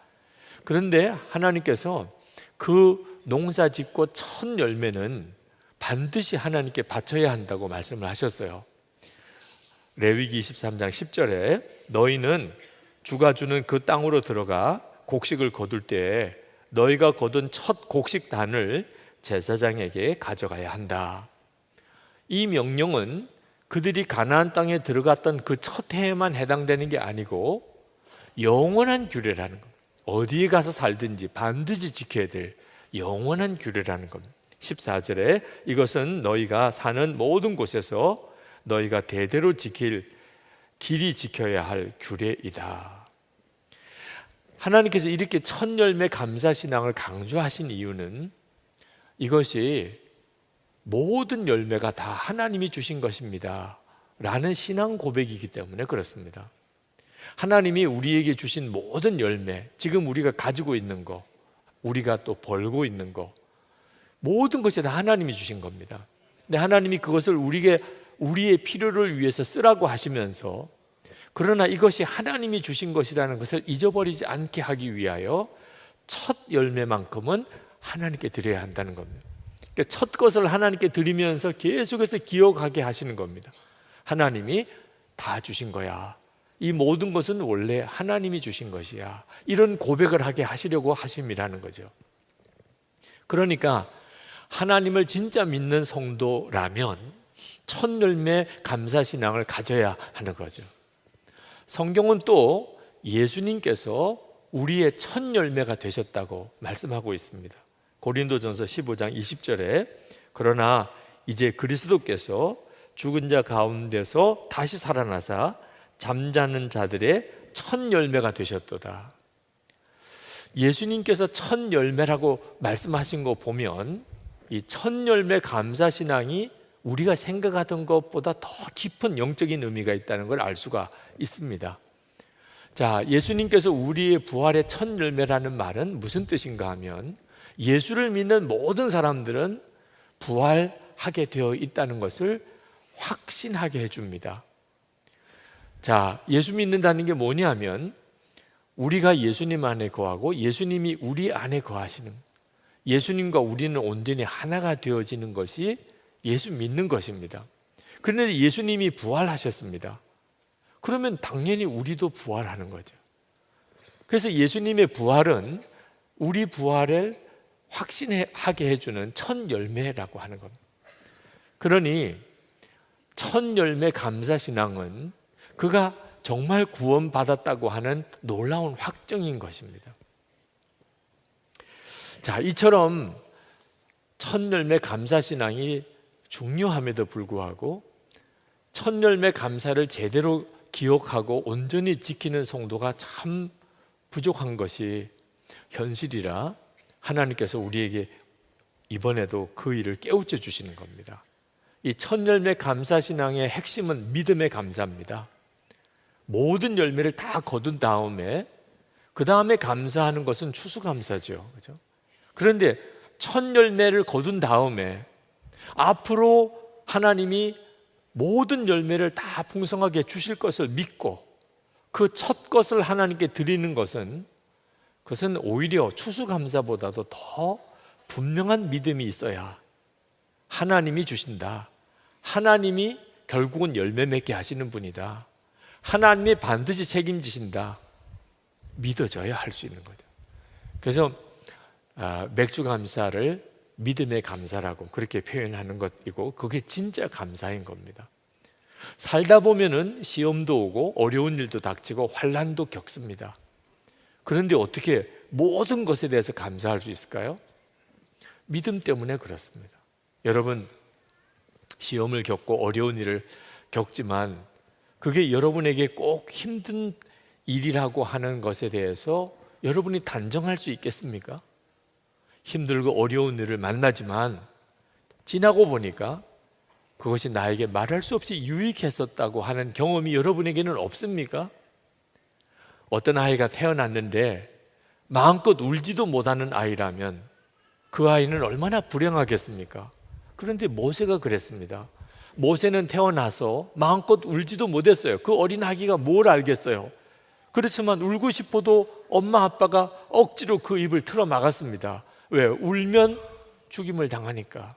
그런데 하나님께서 그 농사 짓고 첫 열매는 반드시 하나님께 바쳐야 한다고 말씀을 하셨어요. 레위기 23장 10절에 너희는 주가 주는 그 땅으로 들어가 곡식을 거둘 때에 너희가 거둔 첫 곡식단을 제사장에게 가져가야 한다. 이 명령은 그들이 가나안 땅에 들어갔던 그 첫 해에만 해당되는 게 아니고 영원한 규례라는 겁니다. 어디에 가서 살든지 반드시 지켜야 될 영원한 규례라는 겁니다. 14절에 이것은 너희가 사는 모든 곳에서 너희가 대대로 길이 지켜야 할 규례이다. 하나님께서 이렇게 첫 열매 감사신앙을 강조하신 이유는 이것이 모든 열매가 다 하나님이 주신 것입니다 라는 신앙 고백이기 때문에 그렇습니다. 하나님이 우리에게 주신 모든 열매, 지금 우리가 가지고 있는 거, 우리가 또 벌고 있는 거, 모든 것이 다 하나님이 주신 겁니다. 근데 하나님이 그것을 우리의 필요를 위해서 쓰라고 하시면서, 그러나 이것이 하나님이 주신 것이라는 것을 잊어버리지 않게 하기 위하여 첫 열매만큼은 하나님께 드려야 한다는 겁니다. 그러니까 첫 것을 하나님께 드리면서 계속해서 기억하게 하시는 겁니다. 하나님이 다 주신 거야. 이 모든 것은 원래 하나님이 주신 것이야. 이런 고백을 하게 하시려고 하심이라는 거죠. 그러니까 하나님을 진짜 믿는 성도라면 첫 열매 감사신앙을 가져야 하는 거죠. 성경은 또 예수님께서 우리의 첫 열매가 되셨다고 말씀하고 있습니다. 고린도전서 15장 20절에 그러나 이제 그리스도께서 죽은 자 가운데서 다시 살아나사 잠자는 자들의 첫 열매가 되셨도다. 예수님께서 첫 열매라고 말씀하신 거 보면 이 첫 열매 감사신앙이 우리가 생각하던 것보다 더 깊은 영적인 의미가 있다는 걸 알 수가 있습니다. 자, 예수님께서 우리의 부활의 첫 열매라는 말은 무슨 뜻인가 하면 예수를 믿는 모든 사람들은 부활하게 되어 있다는 것을 확신하게 해줍니다. 자, 예수 믿는다는 게 뭐냐면 우리가 예수님 안에 거하고 예수님이 우리 안에 거하시는, 예수님과 우리는 온전히 하나가 되어지는 것이 예수 믿는 것입니다. 그런데 예수님이 부활하셨습니다. 그러면 당연히 우리도 부활하는 거죠. 그래서 예수님의 부활은 우리 부활을 확신하게 해주는 첫 열매라고 하는 겁니다. 그러니 첫 열매 감사신앙은 그가 정말 구원받았다고 하는 놀라운 확정인 것입니다. 자, 이처럼 첫 열매 감사신앙이 중요함에도 불구하고 첫 열매 감사를 제대로 기억하고 온전히 지키는 성도가 참 부족한 것이 현실이라 하나님께서 우리에게 이번에도 그 일을 깨우쳐 주시는 겁니다. 이 첫 열매 감사신앙의 핵심은 믿음의 감사입니다. 모든 열매를 다 거둔 다음에 그 다음에 감사하는 것은 추수감사죠. 그렇죠? 그런데 첫 열매를 거둔 다음에 앞으로 하나님이 모든 열매를 다 풍성하게 주실 것을 믿고 그 첫 것을 하나님께 드리는 것은 그것은 오히려 추수감사보다도 더 분명한 믿음이 있어야 하나님이 주신다. 하나님이 결국은 열매 맺게 하시는 분이다. 하나님이 반드시 책임지신다. 믿어져야 할 수 있는 거죠. 그래서 맥주 감사를 믿음의 감사라고 그렇게 표현하는 것이고 그게 진짜 감사인 겁니다. 살다 보면은 시험도 오고 어려운 일도 닥치고 환난도 겪습니다. 그런데 어떻게 모든 것에 대해서 감사할 수 있을까요? 믿음 때문에 그렇습니다. 여러분, 시험을 겪고 어려운 일을 겪지만 그게 여러분에게 꼭 힘든 일이라고 하는 것에 대해서 여러분이 단정할 수 있겠습니까? 힘들고 어려운 일을 만나지만 지나고 보니까 그것이 나에게 말할 수 없이 유익했었다고 하는 경험이 여러분에게는 없습니까? 어떤 아이가 태어났는데 마음껏 울지도 못하는 아이라면 그 아이는 얼마나 불행하겠습니까? 그런데 모세가 그랬습니다. 모세는 태어나서 마음껏 울지도 못했어요. 그 어린 아기가 뭘 알겠어요? 그렇지만 울고 싶어도 엄마 아빠가 억지로 그 입을 틀어 막았습니다. 왜? 울면 죽임을 당하니까.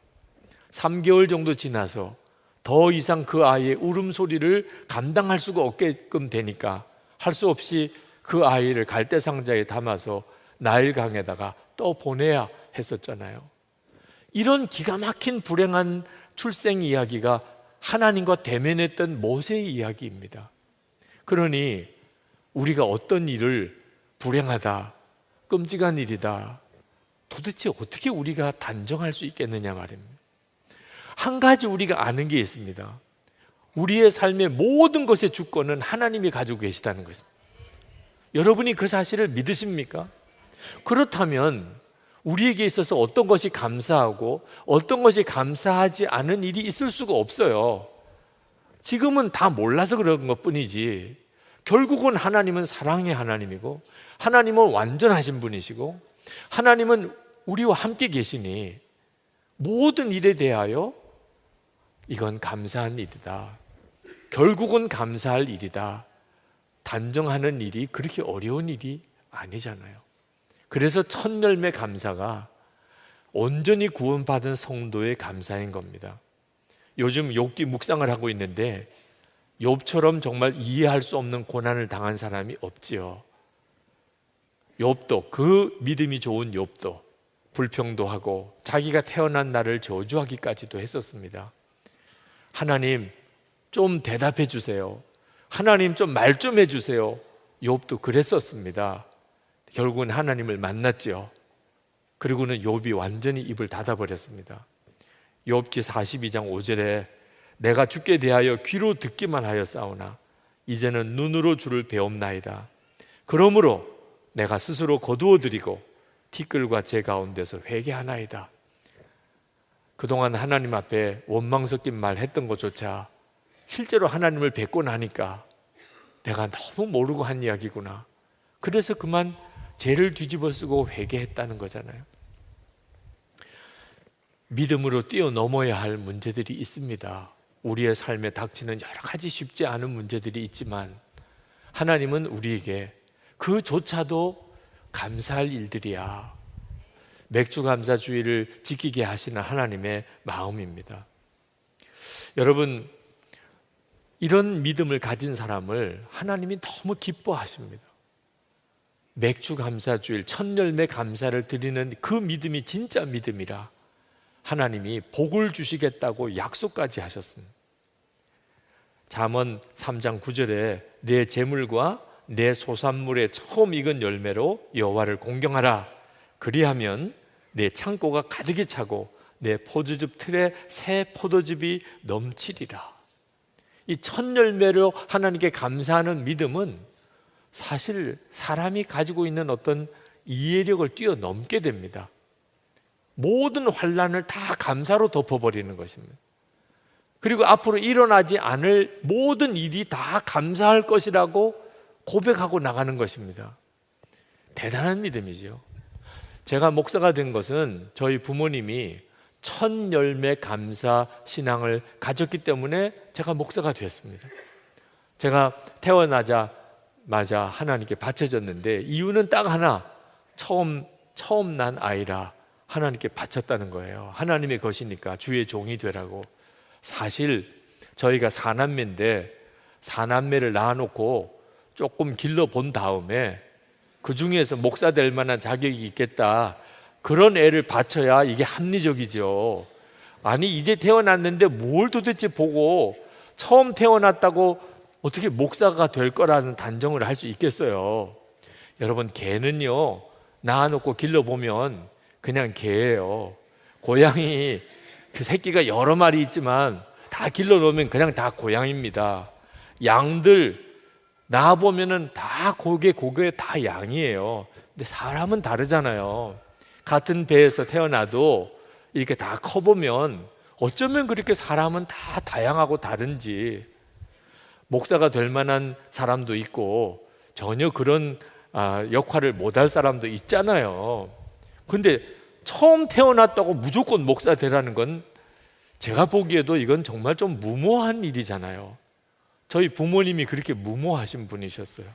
3개월 정도 지나서 더 이상 그 아이의 울음소리를 감당할 수가 없게끔 되니까 할 수 없이 그 아이를 갈대상자에 담아서 나일강에다가 또 보내야 했었잖아요. 이런 기가 막힌 불행한 출생 이야기가 하나님과 대면했던 모세의 이야기입니다. 그러니 우리가 어떤 일을 불행하다, 끔찍한 일이다, 도대체 어떻게 우리가 단정할 수 있겠느냐 말입니다. 한 가지 우리가 아는 게 있습니다. 우리의 삶의 모든 것의 주권은 하나님이 가지고 계시다는 것입니다. 여러분이 그 사실을 믿으십니까? 그렇다면 우리에게 있어서 어떤 것이 감사하고 어떤 것이 감사하지 않은 일이 있을 수가 없어요. 지금은 다 몰라서 그런 것뿐이지 결국은 하나님은 사랑의 하나님이고 하나님은 완전하신 분이시고 하나님은 우리와 함께 계시니 모든 일에 대하여 이건 감사한 일이다. 결국은 감사할 일이다. 단정하는 일이 그렇게 어려운 일이 아니잖아요. 그래서 첫 열매 감사가 온전히 구원받은 성도의 감사인 겁니다. 요즘 욥기 묵상을 하고 있는데 욥처럼 정말 이해할 수 없는 고난을 당한 사람이 없지요. 욥도, 그 믿음이 좋은 욥도 불평도 하고 자기가 태어난 날을 저주하기까지도 했었습니다. 하나님 좀 대답해 주세요. 하나님 좀 말 좀 해주세요. 욥도 그랬었습니다. 결국은 하나님을 만났지요. 그리고는 욥이 완전히 입을 닫아버렸습니다. 욥기 42장 5절에 내가 주께 대하여 귀로 듣기만 하였사오나 이제는 눈으로 주를 배움나이다. 그러므로 내가 스스로 거두어드리고 티끌과 제 가운데서 회개하나이다. 그동안 하나님 앞에 원망 섞인 말 했던 것조차 실제로 하나님을 뵙고 나니까 내가 너무 모르고 한 이야기구나. 그래서 그만 죄를 뒤집어 쓰고 회개했다는 거잖아요. 믿음으로 뛰어넘어야 할 문제들이 있습니다. 우리의 삶에 닥치는 여러 가지 쉽지 않은 문제들이 있지만 하나님은 우리에게 그조차도 감사할 일들이야. 맥주 감사주의를 지키게 하시는 하나님의 마음입니다. 여러분, 이런 믿음을 가진 사람을 하나님이 너무 기뻐하십니다. 맥주 감사주일, 첫 열매 감사를 드리는 그 믿음이 진짜 믿음이라 하나님이 복을 주시겠다고 약속까지 하셨습니다. 잠언 3장 9절에 내 재물과 내 소산물의 처음 익은 열매로 여호와를 공경하라. 그리하면 내 창고가 가득히 차고 내 포도즙 틀에 새 포도즙이 넘치리라. 이 첫 열매로 하나님께 감사하는 믿음은 사실 사람이 가지고 있는 어떤 이해력을 뛰어넘게 됩니다. 모든 환난을 다 감사로 덮어버리는 것입니다. 그리고 앞으로 일어나지 않을 모든 일이 다 감사할 것이라고 고백하고 나가는 것입니다. 대단한 믿음이죠. 제가 목사가 된 것은 저희 부모님이 첫 열매 감사 신앙을 가졌기 때문에 제가 목사가 됐습니다. 제가 태어나자마자 하나님께 바쳐졌는데 이유는 딱 하나, 처음 난 아이라 하나님께 바쳤다는 거예요. 하나님의 것이니까 주의 종이 되라고. 사실 저희가 사남매인데 사남매를 낳아놓고 조금 길러본 다음에 그 중에서 목사 될 만한 자격이 있겠다, 그런 애를 바쳐야 이게 합리적이죠. 아니 이제 태어났는데 뭘 도대체 보고 처음 태어났다고 어떻게 목사가 될 거라는 단정을 할 수 있겠어요. 여러분, 개는요 낳아놓고 길러보면 그냥 개예요. 고양이 그 새끼가 여러 마리 있지만 다 길러놓으면 그냥 다 고양이입니다. 양들 낳아보면은 다 고개 다 양이에요. 근데 사람은 다르잖아요. 같은 배에서 태어나도 이렇게 다 커보면 어쩌면 그렇게 사람은 다 다양하고 다른지. 목사가 될 만한 사람도 있고 전혀 그런 역할을 못할 사람도 있잖아요. 근데 처음 태어났다고 무조건 목사 되라는 건 제가 보기에도 이건 정말 좀 무모한 일이잖아요. 저희 부모님이 그렇게 무모하신 분이셨어요.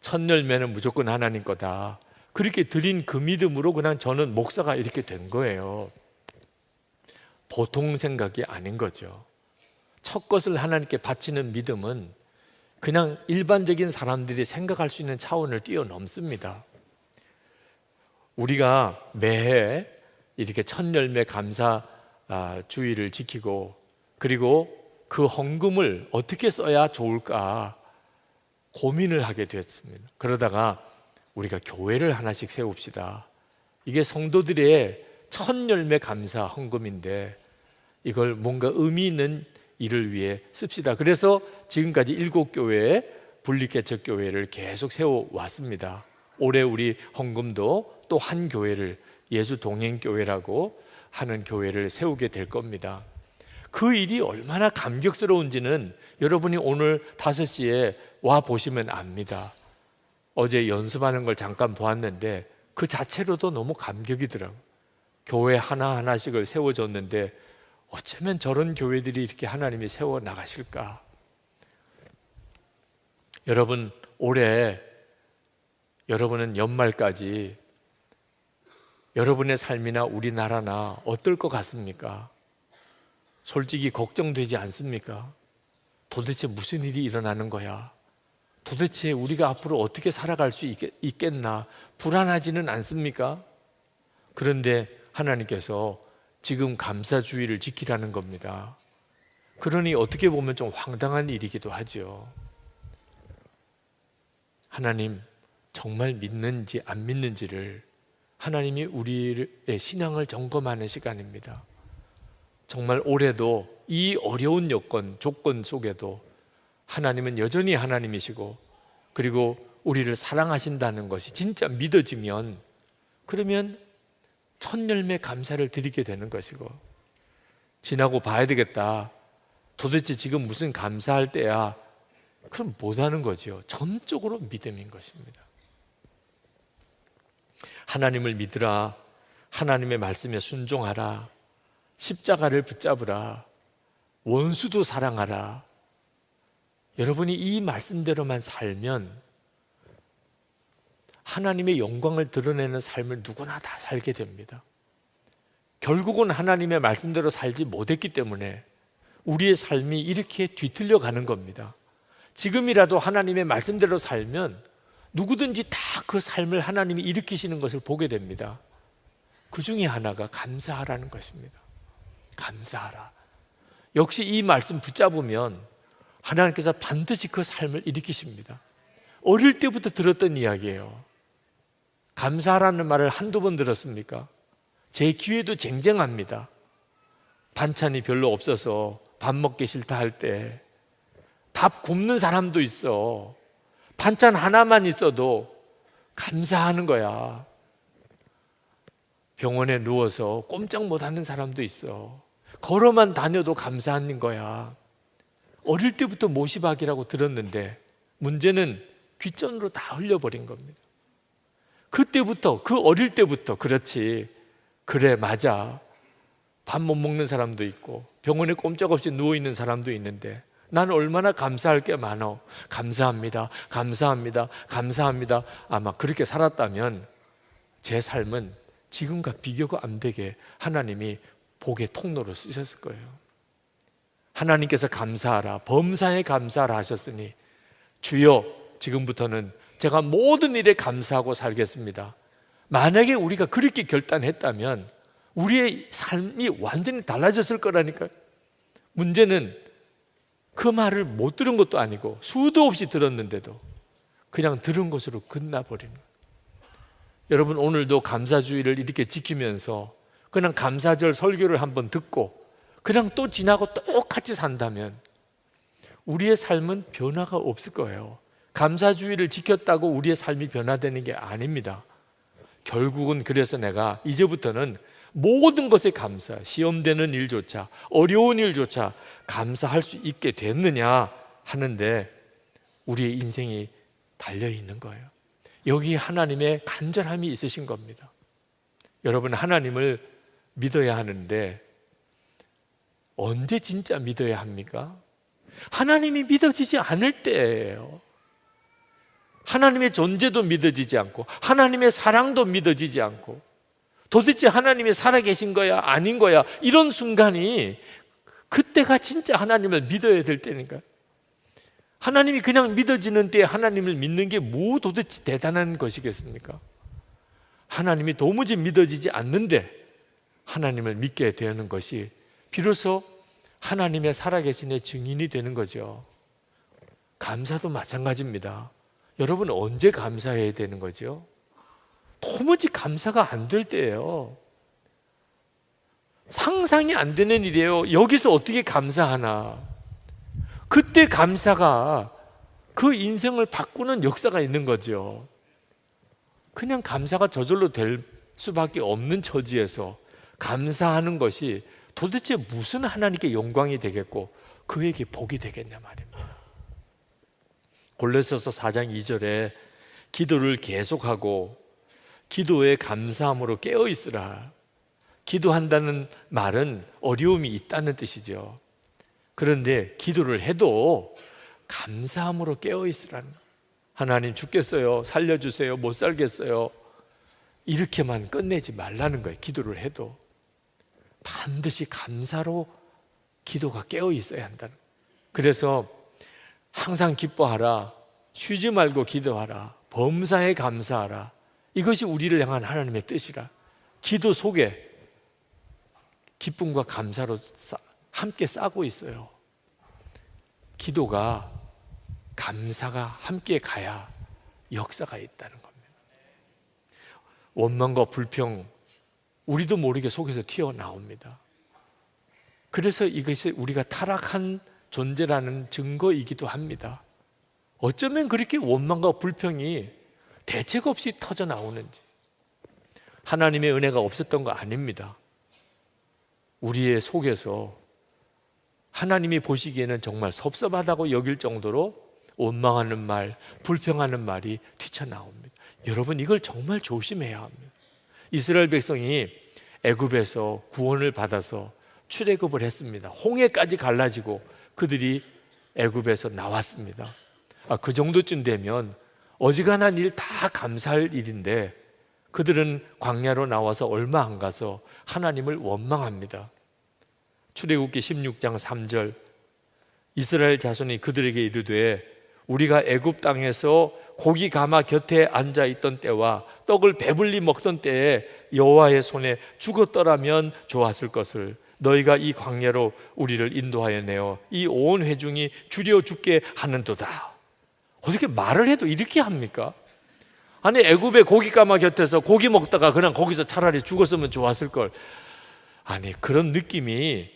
첫 열매는 무조건 하나님 거다. 그렇게 드린 그 믿음으로 그냥 저는 목사가 이렇게 된 거예요. 보통 생각이 아닌 거죠. 첫 것을 하나님께 바치는 믿음은 그냥 일반적인 사람들이 생각할 수 있는 차원을 뛰어넘습니다. 우리가 매해 이렇게 첫 열매 감사 주의를 지키고 그리고 그 헌금을 어떻게 써야 좋을까 고민을 하게 됐습니다. 그러다가 우리가 교회를 하나씩 세웁시다. 이게 성도들의 첫 열매 감사 헌금인데 이걸 뭔가 의미 있는 일을 위해 씁시다. 그래서 지금까지 7교회의 분리개척교회를 계속 세워왔습니다. 올해 우리 헌금도 또 한 교회를 예수동행교회라고 하는 교회를 세우게 될 겁니다. 그 일이 얼마나 감격스러운지는 여러분이 오늘 5시에 와 보시면 압니다. 어제 연습하는 걸 잠깐 보았는데 그 자체로도 너무 감격이더라고요. 교회 하나하나씩을 세워줬는데 어쩌면 저런 교회들이 이렇게 하나님이 세워 나가실까? 여러분, 올해 여러분은 연말까지 여러분의 삶이나 우리나라나 어떨 것 같습니까? 솔직히 걱정되지 않습니까? 도대체 무슨 일이 일어나는 거야? 도대체 우리가 앞으로 어떻게 살아갈 수 있겠나? 불안하지는 않습니까? 그런데 하나님께서 지금 감사주의를 지키라는 겁니다. 그러니 어떻게 보면 좀 황당한 일이기도 하죠. 하나님 정말 믿는지 안 믿는지를 하나님이 우리의 신앙을 점검하는 시간입니다. 정말 올해도 이 어려운 조건 속에도 하나님은 여전히 하나님이시고, 그리고 우리를 사랑하신다는 것이 진짜 믿어지면, 그러면 천열매 감사를 드리게 되는 것이고, 지나고 봐야 되겠다, 도대체 지금 무슨 감사할 때야, 그럼 못하는 거죠. 전적으로 믿음인 것입니다. 하나님을 믿으라, 하나님의 말씀에 순종하라, 십자가를 붙잡으라, 원수도 사랑하라. 여러분이 이 말씀대로만 살면 하나님의 영광을 드러내는 삶을 누구나 다 살게 됩니다. 결국은 하나님의 말씀대로 살지 못했기 때문에 우리의 삶이 이렇게 뒤틀려 가는 겁니다. 지금이라도 하나님의 말씀대로 살면 누구든지 다 그 삶을 하나님이 일으키시는 것을 보게 됩니다. 그 중에 하나가 감사하라는 것입니다. 감사하라. 역시 이 말씀 붙잡으면 하나님께서 반드시 그 삶을 일으키십니다. 어릴 때부터 들었던 이야기예요. 감사하라는 말을 한두 번 들었습니까? 제 귀에도 쟁쟁합니다. 반찬이 별로 없어서 밥 먹기 싫다 할 때 밥 굶는 사람도 있어. 반찬 하나만 있어도 감사하는 거야. 병원에 누워서 꼼짝 못하는 사람도 있어. 걸어만 다녀도 감사하는 거야. 어릴 때부터 모시박이라고 들었는데 문제는 귓전으로 다 흘려버린 겁니다. 그때부터, 그 어릴 때부터, 그렇지, 그래, 맞아, 밥 못 먹는 사람도 있고 병원에 꼼짝없이 누워있는 사람도 있는데 나는 얼마나 감사할 게 많어. 감사합니다, 감사합니다, 감사합니다. 아마 그렇게 살았다면 제 삶은 지금과 비교가 안 되게 하나님이 복의 통로로 쓰셨을 거예요. 하나님께서 감사하라, 범사에 감사하라 하셨으니 주여, 지금부터는 제가 모든 일에 감사하고 살겠습니다. 만약에 우리가 그렇게 결단했다면 우리의 삶이 완전히 달라졌을 거라니까요. 문제는 그 말을 못 들은 것도 아니고 수도 없이 들었는데도 그냥 들은 것으로 끝나버리는 거예요. 여러분, 오늘도 감사주의를 이렇게 지키면서 그냥 감사절 설교를 한번 듣고 그냥 또 지나고 똑같이 산다면 우리의 삶은 변화가 없을 거예요. 감사주의를 지켰다고 우리의 삶이 변화되는 게 아닙니다. 결국은 그래서 내가 이제부터는 모든 것에 감사, 시험되는 일조차, 어려운 일조차 감사할 수 있게 됐느냐 하는데 우리의 인생이 달려있는 거예요. 여기 하나님의 간절함이 있으신 겁니다. 여러분, 하나님을 믿어야 하는데 언제 진짜 믿어야 합니까? 하나님이 믿어지지 않을 때예요. 하나님의 존재도 믿어지지 않고 하나님의 사랑도 믿어지지 않고 도대체 하나님이 살아계신 거야 아닌 거야, 이런 순간이 그때가 진짜 하나님을 믿어야 될 때니까요. 하나님이 그냥 믿어지는 때에 하나님을 믿는 게 뭐 도대체 대단한 것이겠습니까? 하나님이 도무지 믿어지지 않는데 하나님을 믿게 되는 것이 비로소 하나님의 살아계신의 증인이 되는 거죠. 감사도 마찬가지입니다. 여러분, 언제 감사해야 되는 거죠? 도무지 감사가 안 될 때예요. 상상이 안 되는 일이에요. 여기서 어떻게 감사하나? 그때 감사가 그 인생을 바꾸는 역사가 있는 거죠. 그냥 감사가 저절로 될 수밖에 없는 처지에서 감사하는 것이 도대체 무슨 하나님께 영광이 되겠고 그에게 복이 되겠냐 말입니다. 골로새서 4장 2절에 기도를 계속하고 기도에 감사함으로 깨어 있으라. 기도한다는 말은 어려움이 있다는 뜻이죠. 그런데 기도를 해도 감사함으로 깨어 있으라는, 하나님 죽겠어요, 살려주세요, 못 살겠어요, 이렇게만 끝내지 말라는 거예요. 기도를 해도 반드시 감사로 기도가 깨어 있어야 한다는 거예요. 그래서 항상 기뻐하라, 쉬지 말고 기도하라, 범사에 감사하라, 이것이 우리를 향한 하나님의 뜻이라. 기도 속에 기쁨과 감사로 함께 싸고 있어요. 기도가, 감사가 함께 가야 역사가 있다는 겁니다. 원망과 불평, 우리도 모르게 속에서 튀어나옵니다. 그래서 이것이 우리가 타락한 존재라는 증거이기도 합니다. 어쩌면 그렇게 원망과 불평이 대책 없이 터져 나오는지. 하나님의 은혜가 없었던 거 아닙니다. 우리의 속에서 하나님이 보시기에는 정말 섭섭하다고 여길 정도로 원망하는 말, 불평하는 말이 튀쳐나옵니다. 여러분, 이걸 정말 조심해야 합니다. 이스라엘 백성이 애굽에서 구원을 받아서 출애굽을 했습니다. 홍해까지 갈라지고 그들이 애굽에서 나왔습니다. 그 정도쯤 되면 어지간한 일 다 감사할 일인데 그들은 광야로 나와서 얼마 안 가서 하나님을 원망합니다. 출애굽기 16장 3절, 이스라엘 자손이 그들에게 이르되 우리가 애굽 땅에서 고기 가마 곁에 앉아 있던 때와 떡을 배불리 먹던 때에 여호와의 손에 죽었더라면 좋았을 것을 너희가 이 광야로 우리를 인도하여 내어 이 온 회중이 줄여 죽게 하는도다. 어떻게 말을 해도 이렇게 합니까? 아니, 애굽의 고기 가마 곁에서 고기 먹다가 그냥 거기서 차라리 죽었으면 좋았을 걸. 아니, 그런 느낌이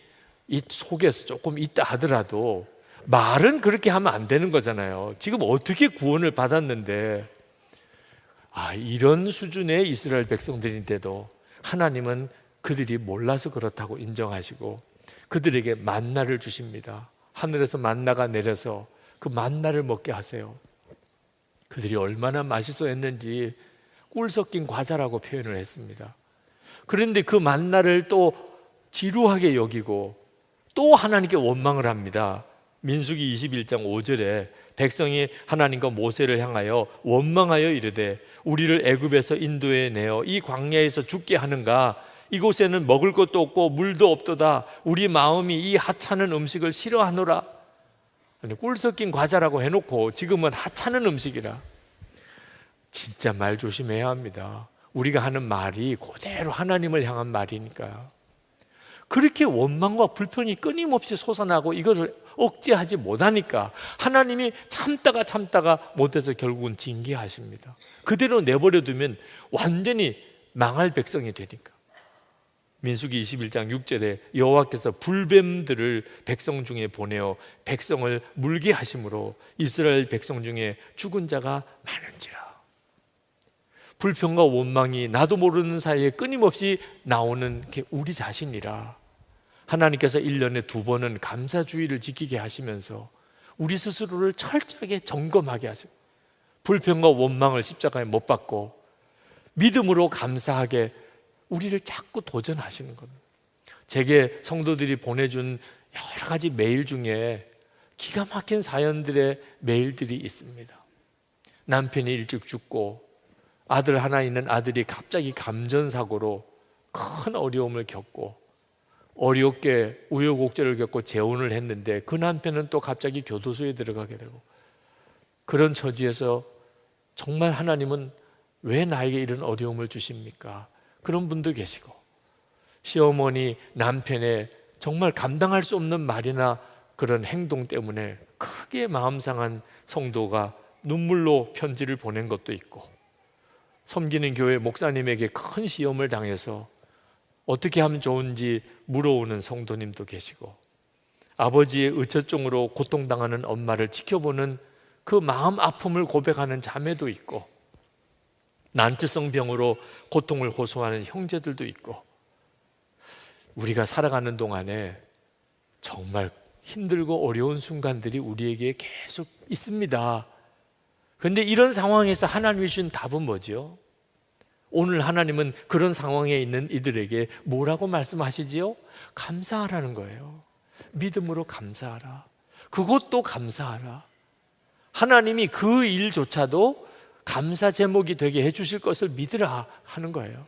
이 속에서 조금 있다 하더라도 말은 그렇게 하면 안 되는 거잖아요. 지금 어떻게 구원을 받았는데, 이런 수준의 이스라엘 백성들인데도 하나님은 그들이 몰라서 그렇다고 인정하시고 그들에게 만나를 주십니다. 하늘에서 만나가 내려서 그 만나를 먹게 하세요. 그들이 얼마나 맛있어 했는지 꿀 섞인 과자라고 표현을 했습니다. 그런데 그 만나를 또 지루하게 여기고 또 하나님께 원망을 합니다. 민수기 21장 5절에 백성이 하나님과 모세를 향하여 원망하여 이르되 우리를 애굽에서 인도해 내어 이 광야에서 죽게 하는가? 이곳에는 먹을 것도 없고 물도 없도다. 우리 마음이 이 하찮은 음식을 싫어하노라. 꿀 섞인 과자라고 해놓고 지금은 하찮은 음식이라. 진짜 말 조심해야 합니다. 우리가 하는 말이 그대로 하나님을 향한 말이니까요. 그렇게 원망과 불평이 끊임없이 솟아나고 이것을 억제하지 못하니까 하나님이 참다가 못해서 결국은 징계하십니다. 그대로 내버려 두면 완전히 망할 백성이 되니까. 민수기 21장 6절에 여호와께서 불뱀들을 백성 중에 보내어 백성을 물게 하심으로 이스라엘 백성 중에 죽은 자가 많은지라. 불평과 원망이 나도 모르는 사이에 끊임없이 나오는 게 우리 자신이라. 하나님께서 1년에 2번은 감사주의를 지키게 하시면서 우리 스스로를 철저하게 점검하게 하시고 불평과 원망을 십자가에 못 박고 믿음으로 감사하게 우리를 자꾸 도전하시는 겁니다. 제게 성도들이 보내준 여러 가지 메일 중에 기가 막힌 사연들의 메일들이 있습니다. 남편이 일찍 죽고 아들 하나 있는 아들이 갑자기 감전사고로 큰 어려움을 겪고 어렵게 우여곡절을 겪고 재혼을 했는데 그 남편은 또 갑자기 교도소에 들어가게 되고 그런 처지에서 정말 하나님은 왜 나에게 이런 어려움을 주십니까? 그런 분도 계시고 시어머니 남편의 정말 감당할 수 없는 말이나 그런 행동 때문에 크게 마음 상한 성도가 눈물로 편지를 보낸 것도 있고 섬기는 교회 목사님에게 큰 시험을 당해서 어떻게 하면 좋은지 물어오는 성도님도 계시고 아버지의 의처증으로 고통당하는 엄마를 지켜보는 그 마음 아픔을 고백하는 자매도 있고 난치성 병으로 고통을 호소하는 형제들도 있고 우리가 살아가는 동안에 정말 힘들고 어려운 순간들이 우리에게 계속 있습니다. 그런데 이런 상황에서 하나님이 주신 답은 뭐죠? 오늘 하나님은 그런 상황에 있는 이들에게 뭐라고 말씀하시지요? 감사하라는 거예요. 믿음으로 감사하라. 그것도 감사하라. 하나님이 그 일조차도 감사 제목이 되게 해주실 것을 믿으라 하는 거예요.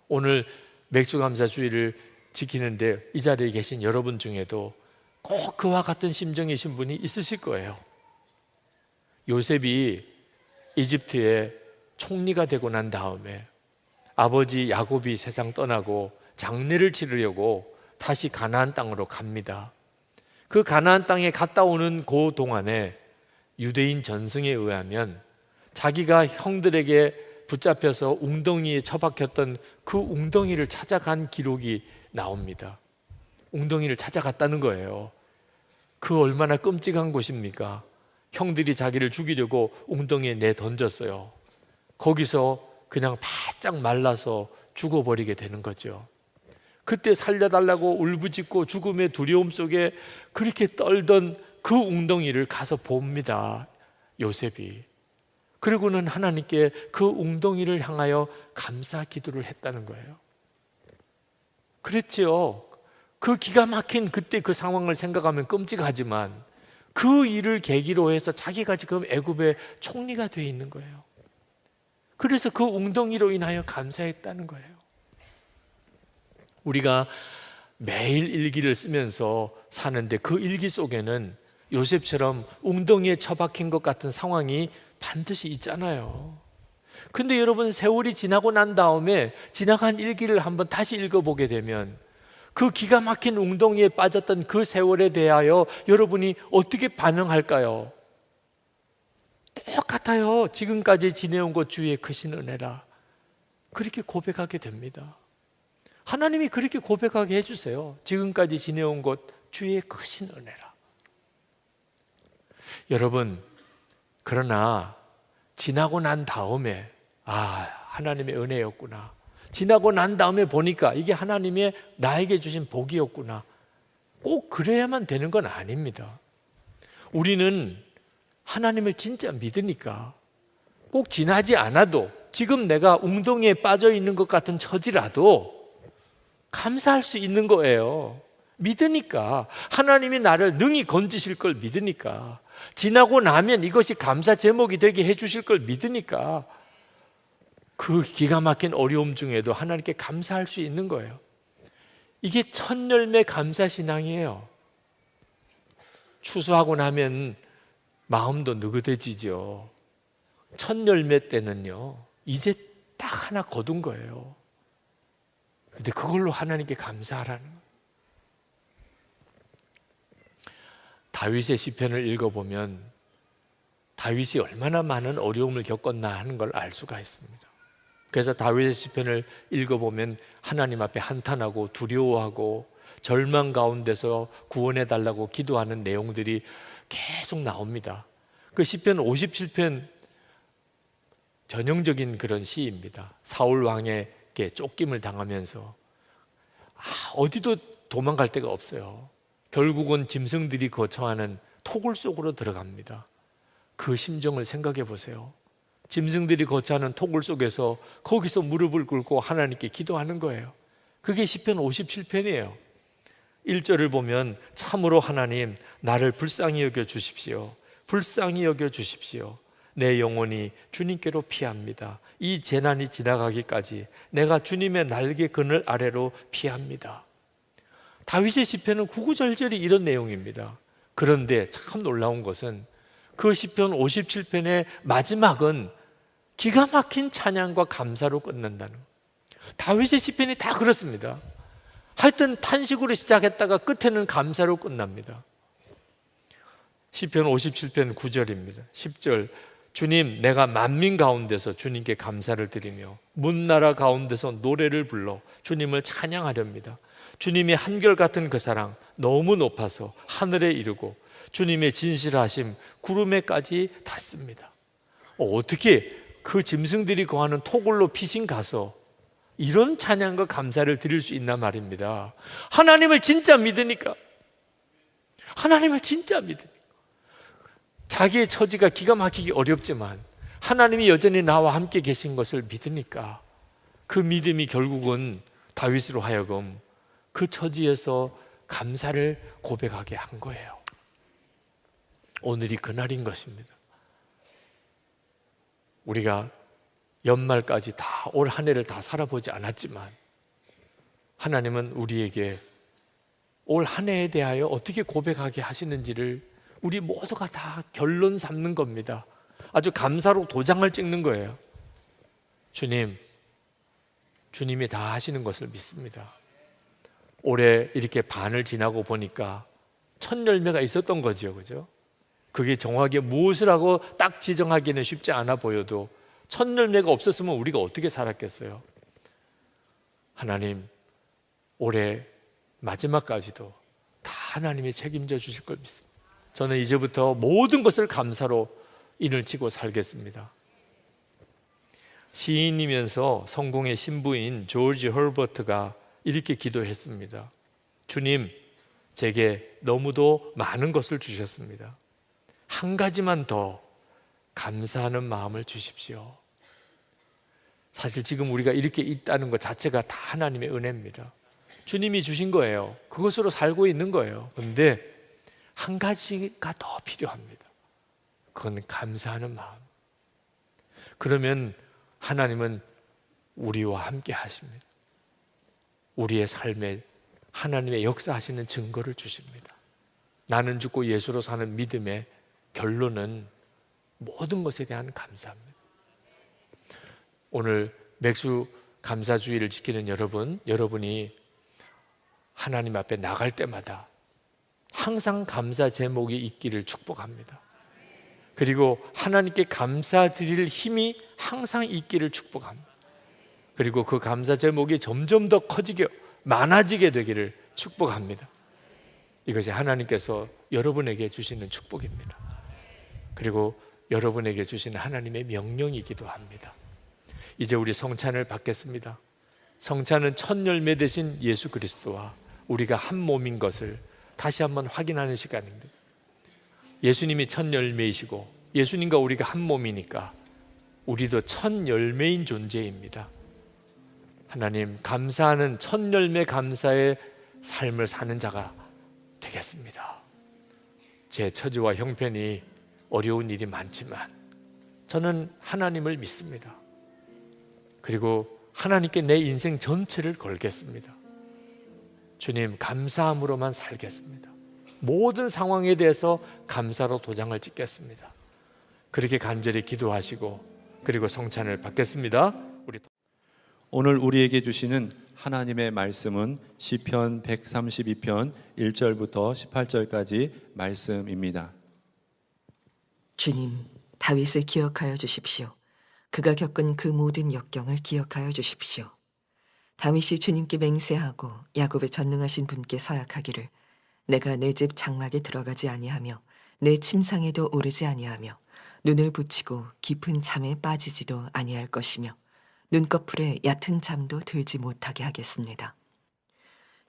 오늘 맥주감사주의를 지키는데 이 자리에 계신 여러분 중에도 꼭 그와 같은 심정이신 분이 있으실 거예요. 요셉이 이집트의 총리가 되고 난 다음에 아버지 야곱이 세상 떠나고 장례를 치르려고 다시 가나안 땅으로 갑니다. 그 가나안 땅에 갔다 오는 그 동안에 유대인 전승에 의하면 자기가 형들에게 붙잡혀서 웅덩이에 처박혔던 그 웅덩이를 찾아간 기록이 나옵니다. 웅덩이를 찾아갔다는 거예요. 그 얼마나 끔찍한 곳입니까? 형들이 자기를 죽이려고 웅덩이에 내던졌어요. 거기서 그냥 바짝 말라서 죽어버리게 되는 거죠. 그때 살려달라고 울부짖고 죽음의 두려움 속에 그렇게 떨던 그 웅덩이를 가서 봅니다, 요셉이. 그리고는 하나님께 그 웅덩이를 향하여 감사 기도를 했다는 거예요. 그랬지요. 그 기가 막힌 그때 그 상황을 생각하면 끔찍하지만 그 일을 계기로 해서 자기가 지금 애굽의 총리가 되어 있는 거예요. 그래서 그 웅덩이로 인하여 감사했다는 거예요. 우리가 매일 일기를 쓰면서 사는데 그 일기 속에는 요셉처럼 웅덩이에 처박힌 것 같은 상황이 반드시 있잖아요. 근데 여러분, 세월이 지나고 난 다음에 지나간 일기를 한번 다시 읽어보게 되면 그 기가 막힌 웅덩이에 빠졌던 그 세월에 대하여 여러분이 어떻게 반응할까요? 똑같아요. 지금까지 지내온 것 주의 크신 은혜라. 그렇게 고백하게 됩니다. 하나님이 그렇게 고백하게 해주세요. 지금까지 지내온 것 주의 크신 은혜라. 여러분, 그러나 지나고 난 다음에 하나님의 은혜였구나. 지나고 난 다음에 보니까 이게 하나님의 나에게 주신 복이었구나. 꼭 그래야만 되는 건 아닙니다. 우리는 하나님을 진짜 믿으니까 꼭 지나지 않아도 지금 내가 웅덩이에 빠져 있는 것 같은 처지라도 감사할 수 있는 거예요. 믿으니까, 하나님이 나를 능히 건지실 걸 믿으니까, 지나고 나면 이것이 감사 제목이 되게 해주실 걸 믿으니까 그 기가 막힌 어려움 중에도 하나님께 감사할 수 있는 거예요. 이게 첫 열매 감사 신앙이에요. 추수하고 나면 마음도 느긋해지죠. 첫 열매 때는요, 이제 딱 하나 거둔 거예요. 근데 그걸로 하나님께 감사하라는 거예요. 다윗의 시편을 읽어보면 다윗이 얼마나 많은 어려움을 겪었나 하는 걸 알 수가 있습니다. 그래서 다윗의 시편을 읽어보면 하나님 앞에 한탄하고 두려워하고 절망 가운데서 구원해달라고 기도하는 내용들이 계속 나옵니다. 그 시편 57편 전형적인 그런 시입니다. 사울 왕에게 쫓김을 당하면서 어디도 도망갈 데가 없어요. 결국은 짐승들이 거처하는 토굴 속으로 들어갑니다. 그 심정을 생각해 보세요. 짐승들이 거처하는 토굴 속에서 거기서 무릎을 꿇고 하나님께 기도하는 거예요. 그게 시편 57편이에요. 1절을 보면 참으로 하나님 나를 불쌍히 여겨 주십시오. 불쌍히 여겨 주십시오. 내 영혼이 주님께로 피합니다. 이 재난이 지나가기까지 내가 주님의 날개 그늘 아래로 피합니다. 다윗의 시편은 구구절절이 이런 내용입니다. 그런데 참 놀라운 것은 그 시편 57편의 마지막은 기가 막힌 찬양과 감사로 끝난다는 거예요. 다윗의 시편이 다 그렇습니다. 하여튼 탄식으로 시작했다가 끝에는 감사로 끝납니다. 시편 57편 9절입니다. 10절 주님 내가 만민 가운데서 주님께 감사를 드리며 문나라 가운데서 노래를 불러 주님을 찬양하렵니다. 주님의 한결같은 그 사랑 너무 높아서 하늘에 이르고 주님의 진실하심 구름에까지 닿습니다. 어떻게 그 짐승들이 거하는 토굴로 피신 가서 이런 찬양과 감사를 드릴 수 있나 말입니다. 하나님을 진짜 믿으니까, 하나님을 진짜 믿으니까. 자기의 처지가 기가 막히기 어렵지만 하나님이 여전히 나와 함께 계신 것을 믿으니까 그 믿음이 결국은 다윗으로 하여금 그 처지에서 감사를 고백하게 한 거예요. 오늘이 그날인 것입니다. 우리가 연말까지 다 올 한 해를 다 살아보지 않았지만 하나님은 우리에게 올 한 해에 대하여 어떻게 고백하게 하시는지를 우리 모두가 다 결론 삼는 겁니다. 아주 감사로 도장을 찍는 거예요. 주님이 다 하시는 것을 믿습니다. 올해 이렇게 반을 지나고 보니까 첫 열매가 있었던 거죠, 그죠? 그게 정확하게 무엇을 하고 딱 지정하기는 쉽지 않아 보여도 첫 열매가 없었으면 우리가 어떻게 살았겠어요? 하나님, 올해 마지막까지도 다 하나님이 책임져 주실 걸 믿습니다. 저는 이제부터 모든 것을 감사로 인을 치고 살겠습니다. 시인이면서 성공의 신부인 조지 헐버트가 이렇게 기도했습니다. 주님, 제게 너무도 많은 것을 주셨습니다. 한 가지만 더 감사하는 마음을 주십시오. 사실 지금 우리가 이렇게 있다는 것 자체가 다 하나님의 은혜입니다. 주님이 주신 거예요. 그것으로 살고 있는 거예요. 그런데 한 가지가 더 필요합니다. 그건 감사하는 마음. 그러면 하나님은 우리와 함께 하십니다. 우리의 삶에 하나님의 역사하시는 증거를 주십니다. 나는 죽고 예수로 사는 믿음의 결론은 모든 것에 대한 감사합니다. 오늘 맥주 감사주의를 지키는 여러분이 하나님 앞에 나갈 때마다 항상 감사 제목이 있기를 축복합니다. 그리고 하나님께 감사드릴 힘이 항상 있기를 축복합니다. 그리고 그 감사 제목이 점점 더 커지게 많아지게 되기를 축복합니다. 이것이 하나님께서 여러분에게 주시는 축복입니다. 그리고 여러분에게 주시는 하나님의 명령이기도 합니다. 이제 우리 성찬을 받겠습니다. 성찬은 첫 열매 되신 예수 그리스도와 우리가 한 몸인 것을 다시 한번 확인하는 시간입니다. 예수님이 첫 열매이시고 예수님과 우리가 한 몸이니까 우리도 첫 열매인 존재입니다. 하나님, 감사하는 첫 열매 감사의 삶을 사는 자가 되겠습니다. 제 처지와 형편이 어려운 일이 많지만 저는 하나님을 믿습니다. 그리고 하나님께 내 인생 전체를 걸겠습니다. 주님, 감사함으로만 살겠습니다. 모든 상황에 대해서 감사로 도장을 찍겠습니다. 그렇게 간절히 기도하시고 그리고 성찬을 받겠습니다. 오늘 우리에게 주시는 하나님의 말씀은 시편 132편 1절부터 18절까지 말씀입니다. 주님, 다윗을 기억하여 주십시오. 그가 겪은 그 모든 역경을 기억하여 주십시오. 다윗이 주님께 맹세하고 야곱의 전능하신 분께 서약하기를 내가 내 집 장막에 들어가지 아니하며 내 침상에도 오르지 아니하며 눈을 붙이고 깊은 잠에 빠지지도 아니할 것이며 눈꺼풀에 얕은 잠도 들지 못하게 하겠습니다.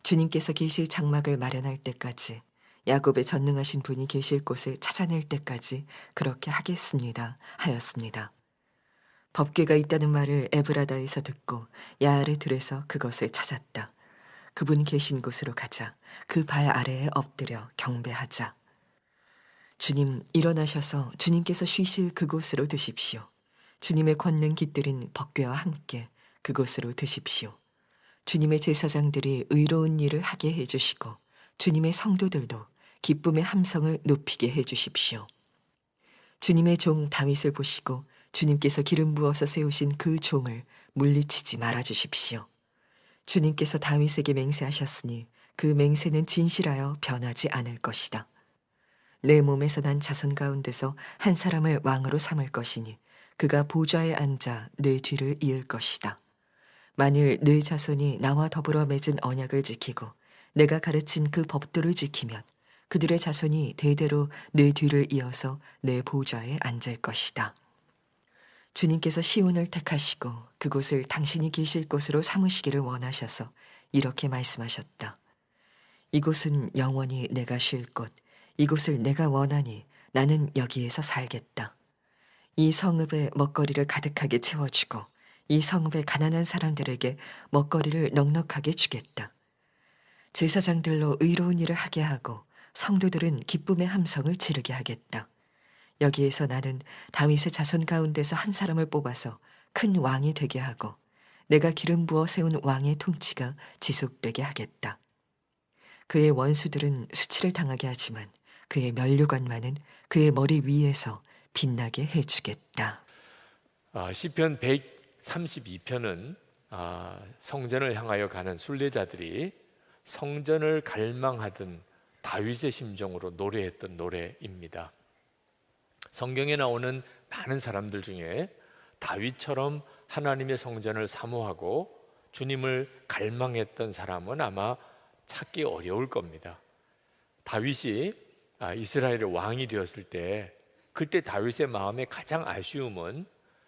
주님께서 계실 장막을 마련할 때까지 야곱의 전능하신 분이 계실 곳을 찾아낼 때까지 그렇게 하겠습니다 하였습니다. 법궤가 있다는 말을 에브라다에서 듣고 야알의 들에서 그것을 찾았다. 그분 계신 곳으로 가자. 그 발 아래에 엎드려 경배하자. 주님, 일어나셔서 주님께서 쉬실 그곳으로 드십시오. 주님의 권능 깃들인 법궤와 함께 그곳으로 드십시오. 주님의 제사장들이 의로운 일을 하게 해주시고 주님의 성도들도 기쁨의 함성을 높이게 해주십시오. 주님의 종 다윗을 보시고 주님께서 기름 부어서 세우신 그 종을 물리치지 말아주십시오. 주님께서 다윗에게 맹세하셨으니 그 맹세는 진실하여 변하지 않을 것이다. 내 몸에서 난 자손 가운데서 한 사람을 왕으로 삼을 것이니 그가 보좌에 앉아 내 뒤를 이을 것이다. 만일 내 자손이 나와 더불어 맺은 언약을 지키고 내가 가르친 그 법도를 지키면 그들의 자손이 대대로 내 뒤를 이어서 내 보좌에 앉을 것이다. 주님께서 시온을 택하시고 그곳을 당신이 계실 곳으로 삼으시기를 원하셔서 이렇게 말씀하셨다. 이곳은 영원히 내가 쉴 곳, 이곳을 내가 원하니 나는 여기에서 살겠다. 이 성읍에 먹거리를 가득하게 채워주고 이 성읍의 가난한 사람들에게 먹거리를 넉넉하게 주겠다. 제사장들로 의로운 일을 하게 하고 성도들은 기쁨의 함성을 지르게 하겠다. 여기에서 나는 다윗의 자손 가운데서 한 사람을 뽑아서 큰 왕이 되게 하고 내가 기름 부어 세운 왕의 통치가 지속되게 하겠다. 그의 원수들은 수치를 당하게 하지만 그의 면류관만은 그의 머리 위에서 빛나게 해주겠다. 시편 132편은 성전을 향하여 가는 순례자들이 성전을 갈망하던 다윗의 심정으로 노래했던 노래입니다. 성경에 나오는 많은 사람들 중에 다윗처럼 하나님의 성전을 사모하고 주님을 갈망했던 사람은 아마 찾기 어려울 겁니다. 다윗이 이스라엘의 왕이 되었을 때 그때 다윗의 마음의 가장 아쉬움은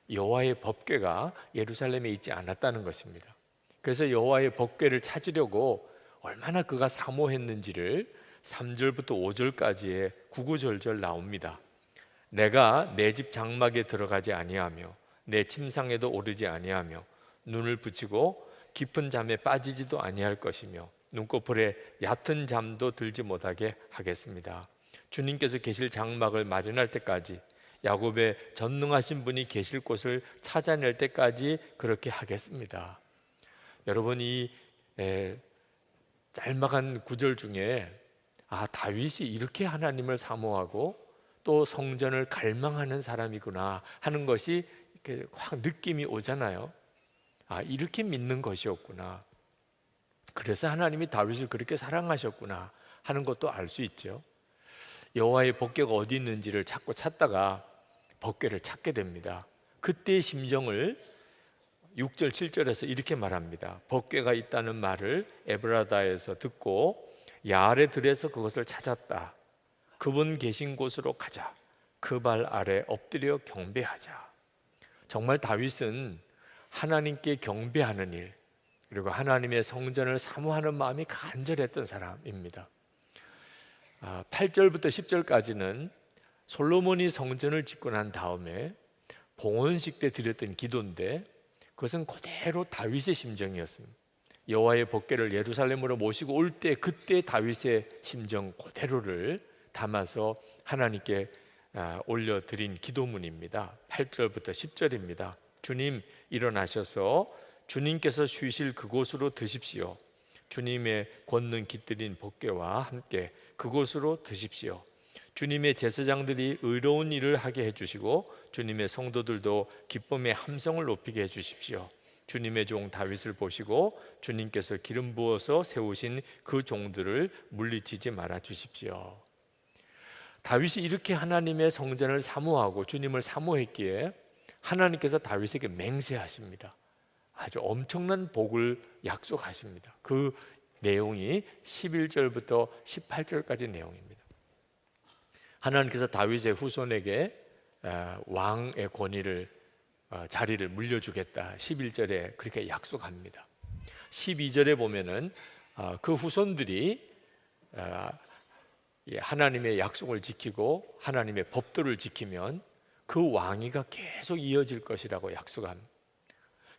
여호와의 법궤가 예루살렘에 있지 않았다는 것입니다. 그래서 여호와의 법궤를 찾으려고 얼마나 그가 사모했는지를 3절부터 5절까지의 구구절절 나옵니다. 내가 내 집 장막에 들어가지 아니하며 내 침상에도 오르지 아니하며 눈을 붙이고 깊은 잠에 빠지지도 아니할 것이며 눈꺼풀에 얕은 잠도 들지 못하게 하겠습니다. 주님께서 계실 장막을 마련할 때까지, 야곱의 전능하신 분이 계실 곳을 찾아낼 때까지 그렇게 하겠습니다. 여러분, 이 짤막한 구절 중에 다윗이 이렇게 하나님을 사모하고 또 성전을 갈망하는 사람이구나 하는 것이 이렇게 확 느낌이 오잖아요. 이렇게 믿는 것이었구나. 그래서 하나님이 다윗을 그렇게 사랑하셨구나 하는 것도 알 수 있죠. 여호와의 법궤가 어디 있는지를 자꾸 찾다가 법궤를 찾게 됩니다. 그때의 심정을 6절 7절에서 이렇게 말합니다. 법궤가 있다는 말을 에브라다에서 듣고 야알의 들에서 그것을 찾았다. 그분 계신 곳으로 가자. 그 발 아래 엎드려 경배하자. 정말 다윗은 하나님께 경배하는 일, 그리고 하나님의 성전을 사모하는 마음이 간절했던 사람입니다. 8절부터 10절까지는 솔로몬이 성전을 짓고 난 다음에 봉헌식 때 드렸던 기도인데 그것은 그대로 다윗의 심정이었습니다. 여호와의 법궤를 예루살렘으로 모시고 올 때 그때 다윗의 심정 그대로를 담아서 하나님께 올려드린 기도문입니다. 8절부터 10절입니다. 주님 일어나셔서 주님께서 쉬실 그곳으로 드십시오. 주님의 권능 깃들인 법궤와 함께 그곳으로 드십시오. 주님의 제사장들이 의로운 일을 하게 해주시고 주님의 성도들도 기쁨의 함성을 높이게 해주십시오. 주님의 종 다윗을 보시고 주님께서 기름 부어서 세우신 그 종들을 물리치지 말아 주십시오. 다윗이 이렇게 하나님의 성전을 사모하고 주님을 사모했기에 하나님께서 다윗에게 맹세하십니다. 아주 엄청난 복을 약속하십니다. 그 내용이 11절부터 18절까지 내용입니다. 하나님께서 다윗의 후손에게 왕의 권위를 자리를 물려주겠다 11절에 그렇게 약속합니다. 12절에 보면은 그 후손들이 하나님의 약속을 지키고 하나님의 법도를 지키면 그 왕위가 계속 이어질 것이라고 약속합니다.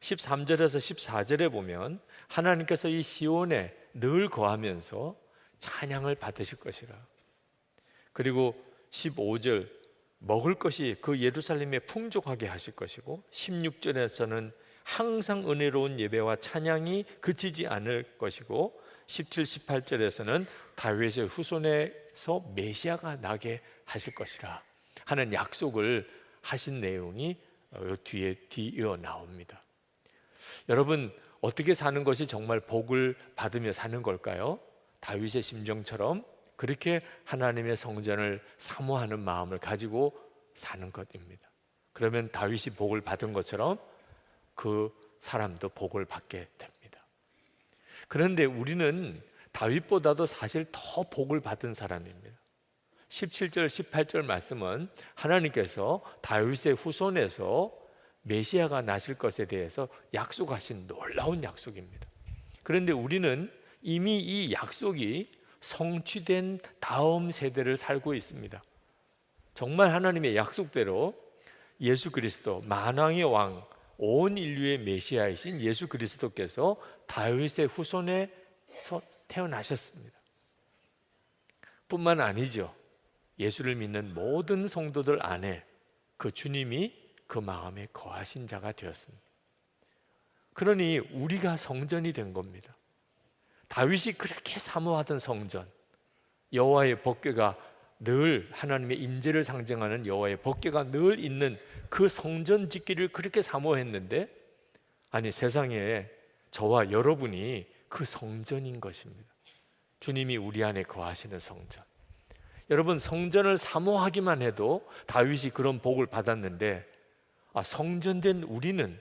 13절에서 14절에 보면 하나님께서 이 시온에 늘 거하면서 찬양을 받으실 것이라. 그리고 15절 먹을 것이 그 예루살렘에 풍족하게 하실 것이고 16절에서는 항상 은혜로운 예배와 찬양이 그치지 않을 것이고 17, 18절에서는 다윗의 후손에서 메시아가 나게 하실 것이라 하는 약속을 하신 내용이 뒤에 뒤이어 나옵니다. 여러분, 어떻게 사는 것이 정말 복을 받으며 사는 걸까요? 다윗의 심정처럼 그렇게 하나님의 성전을 사모하는 마음을 가지고 사는 것입니다. 그러면 다윗이 복을 받은 것처럼 그 사람도 복을 받게 됩니다. 그런데 우리는 다윗보다도 사실 더 복을 받은 사람입니다. 17절 18절 말씀은 하나님께서 다윗의 후손에서 메시아가 나실 것에 대해서 약속하신 놀라운 약속입니다. 그런데 우리는 이미 이 약속이 성취된 다음 세대를 살고 있습니다. 정말 하나님의 약속대로 예수 그리스도 만왕의 왕, 온 인류의 메시아이신 예수 그리스도께서 다윗의 후손에서 태어나셨습니다. 뿐만 아니죠. 예수를 믿는 모든 성도들 안에 그 주님이 그 마음에 거하신 자가 되었습니다. 그러니 우리가 성전이 된 겁니다. 다윗이 그렇게 사모하던 성전, 여호와의 법궤가 늘 하나님의 임재를 상징하는 여호와의 법궤가 늘 있는 그 성전 짓기를 그렇게 사모했는데, 아니 세상에 저와 여러분이 그 성전인 것입니다. 주님이 우리 안에 거하시는 성전. 여러분, 성전을 사모하기만 해도 다윗이 그런 복을 받았는데, 성전된 우리는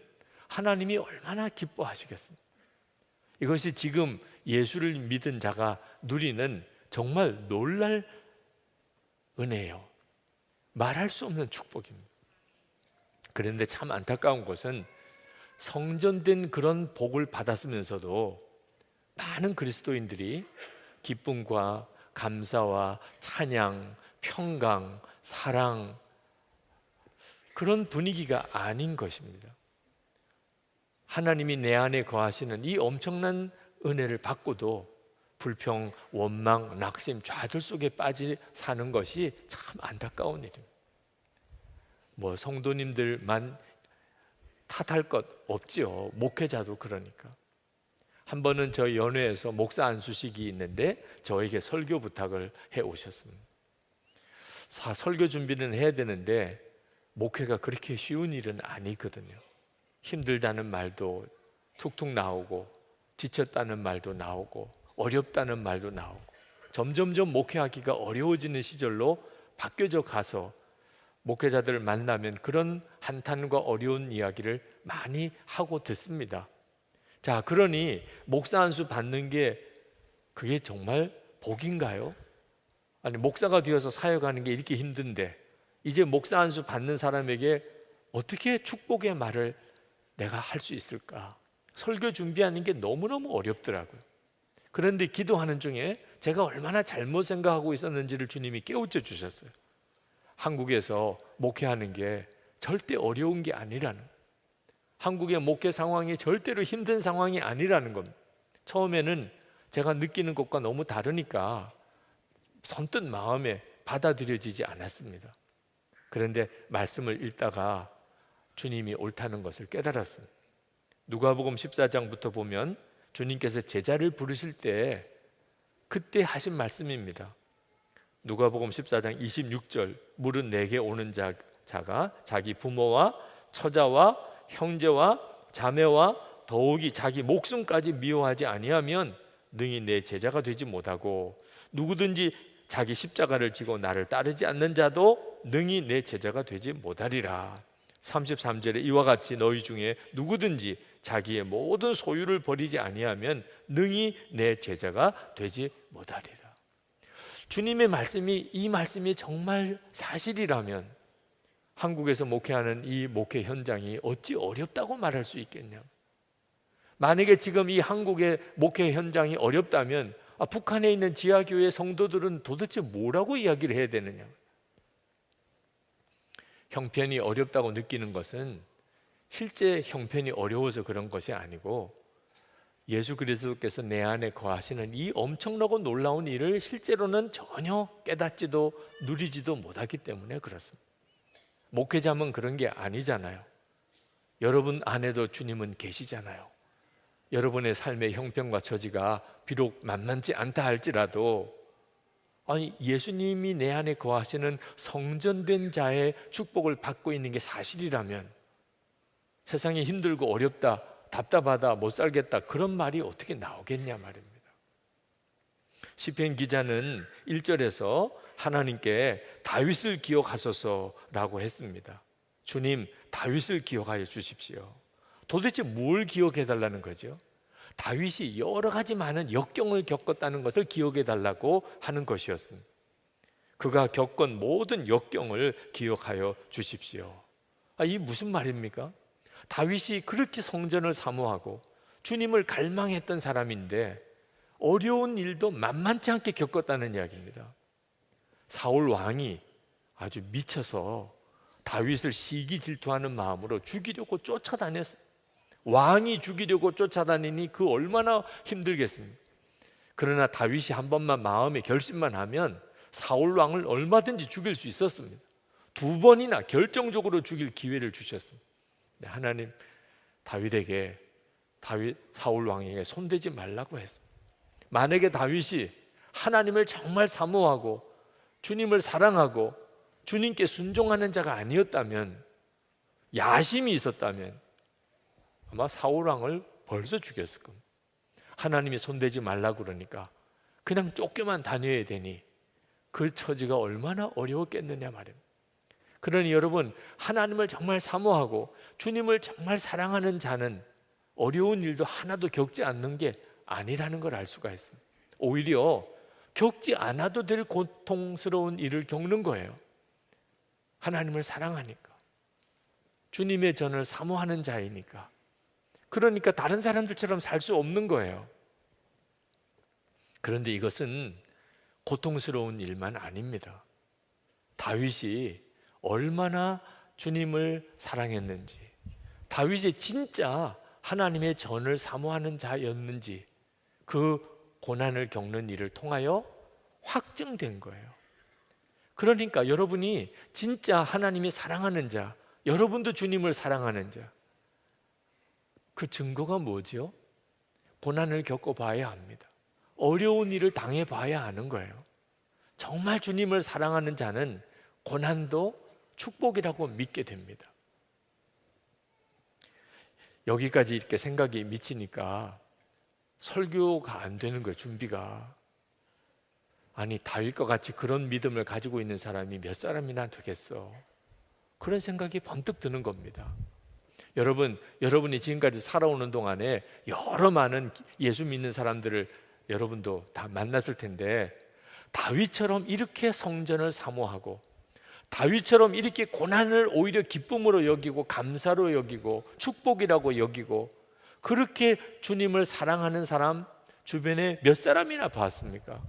하나님이 얼마나 기뻐하시겠습니까? 이것이 지금 예수를 믿은 자가 누리는 정말 놀랄 은혜예요. 말할 수 없는 축복입니다. 그런데 참 안타까운 것은 성전된 그런 복을 받았으면서도 많은 그리스도인들이 기쁨과 감사와 찬양, 평강, 사랑, 그런 분위기가 아닌 것입니다. 하나님이 내 안에 거하시는 이 엄청난 은혜를 받고도 불평, 원망, 낙심, 좌절 속에 빠지 사는 것이 참 안타까운 일입니다. 성도님들만 탓할 것 없지요. 목회자도 그러니까. 한 번은 저희 연회에서 목사 안수식이 있는데 저에게 설교 부탁을 해 오셨습니다. 설교 준비는 해야 되는데 목회가 그렇게 쉬운 일은 아니거든요. 힘들다는 말도 툭툭 나오고, 지쳤다는 말도 나오고, 어렵다는 말도 나오고, 점점점 목회하기가 어려워지는 시절로 바뀌어져 가서 목회자들을 만나면 그런 한탄과 어려운 이야기를 많이 하고 듣습니다. 자, 그러니 목사 안수 받는 게 그게 정말 복인가요? 아니, 목사가 되어서 사역하는 게 이렇게 힘든데 이제 목사 안수 받는 사람에게 어떻게 축복의 말을 내가 할 수 있을까? 설교 준비하는 게 너무너무 어렵더라고요. 그런데 기도하는 중에 제가 얼마나 잘못 생각하고 있었는지를 주님이 깨우쳐 주셨어요. 한국에서 목회하는 게 절대 어려운 게 아니라는, 한국의 목회 상황이 절대로 힘든 상황이 아니라는 겁니다. 처음에는 제가 느끼는 것과 너무 다르니까 선뜻 마음에 받아들여지지 않았습니다. 그런데 말씀을 읽다가 주님이 옳다는 것을 깨달았습니다. 누가복음 14장부터 보면 주님께서 제자를 부르실 때 그때 하신 말씀입니다. 누가복음 14장 26절, 물은 내게 오는 자가 자기 부모와 처자와 형제와 자매와 더욱이 자기 목숨까지 미워하지 아니하면 능히 내 제자가 되지 못하고, 누구든지 자기 십자가를 지고 나를 따르지 않는 자도 능히 내 제자가 되지 못하리라. 33절에 이와 같이 너희 중에 누구든지 자기의 모든 소유를 버리지 아니하면 능히 내 제자가 되지 못하리라. 주님의 말씀이, 이 말씀이 정말 사실이라면 한국에서 목회하는 이 목회 현장이 어찌 어렵다고 말할 수 있겠냐. 만약에 지금 이 한국의 목회 현장이 어렵다면 북한에 있는 지하교회 성도들은 도대체 뭐라고 이야기를 해야 되느냐. 형편이 어렵다고 느끼는 것은 실제 형편이 어려워서 그런 것이 아니고 예수 그리스도께서 내 안에 거하시는 이 엄청나고 놀라운 일을 실제로는 전혀 깨닫지도 누리지도 못하기 때문에 그렇습니다. 목회자면 그런 게 아니잖아요. 여러분 안에도 주님은 계시잖아요. 여러분의 삶의 형편과 처지가 비록 만만치 않다 할지라도, 아니, 예수님이 내 안에 거하시는 성전된 자의 축복을 받고 있는 게 사실이라면 세상이 힘들고 어렵다, 답답하다, 못 살겠다, 그런 말이 어떻게 나오겠냐 말입니다. 시편 기자는 1절에서 하나님께 다윗을 기억하소서라고 했습니다. 주님, 다윗을 기억하여 주십시오. 도대체 뭘 기억해 달라는 거죠? 다윗이 여러 가지 많은 역경을 겪었다는 것을 기억해 달라고 하는 것이었습니다. 그가 겪은 모든 역경을 기억하여 주십시오. 이 무슨 말입니까? 다윗이 그렇게 성전을 사모하고 주님을 갈망했던 사람인데 어려운 일도 만만치 않게 겪었다는 이야기입니다. 사울 왕이 아주 미쳐서 다윗을 시기 질투하는 마음으로 죽이려고 쫓아다녔어요. 왕이 죽이려고 쫓아다니니 그 얼마나 힘들겠습니까? 그러나 다윗이 한 번만 마음에 결심만 하면 사울 왕을 얼마든지 죽일 수 있었습니다. 2번이나 결정적으로 죽일 기회를 주셨습니다. 하나님 다윗에게 사울 왕에게 손대지 말라고 했습니다. 만약에 다윗이 하나님을 정말 사모하고 주님을 사랑하고 주님께 순종하는 자가 아니었다면, 야심이 있었다면 아마 사울 왕을 벌써 죽였을 겁니다. 하나님이 손대지 말라고 그러니까 그냥 쫓겨만 다녀야 되니 그 처지가 얼마나 어려웠겠느냐 말입니다. 그러니 여러분, 하나님을 정말 사모하고 주님을 정말 사랑하는 자는 어려운 일도 하나도 겪지 않는 게 아니라는 걸 알 수가 있습니다. 오히려 겪지 않아도 될 고통스러운 일을 겪는 거예요. 하나님을 사랑하니까, 주님의 전을 사모하는 자이니까. 그러니까 다른 사람들처럼 살 수 없는 거예요. 그런데 이것은 고통스러운 일만 아닙니다. 다윗이 얼마나 주님을 사랑했는지, 다윗이 진짜 하나님의 전을 사모하는 자였는지 그 고난을 겪는 일을 통하여 확증된 거예요. 그러니까 여러분이 진짜 하나님이 사랑하는 자, 여러분도 주님을 사랑하는 자, 그 증거가 뭐지요? 고난을 겪어봐야 합니다. 어려운 일을 당해봐야 하는 거예요. 정말 주님을 사랑하는 자는 고난도 축복이라고 믿게 됩니다. 여기까지 이렇게 생각이 미치니까 설교가 안 되는 거예요. 준비가. 아니, 다윗과 같이 그런 믿음을 가지고 있는 사람이 몇 사람이나 되겠어? 그런 생각이 번뜩 드는 겁니다. 여러분이 지금까지 살아오는 동안에 여러 많은 예수 믿는 사람들을 여러분도 다 만났을 텐데, 다윗처럼 이렇게 성전을 사모하고 다윗처럼 이렇게 고난을 오히려 기쁨으로 여기고 감사로 여기고 축복이라고 여기고 그렇게 주님을 사랑하는 사람 주변에 몇 사람이나 봤습니까?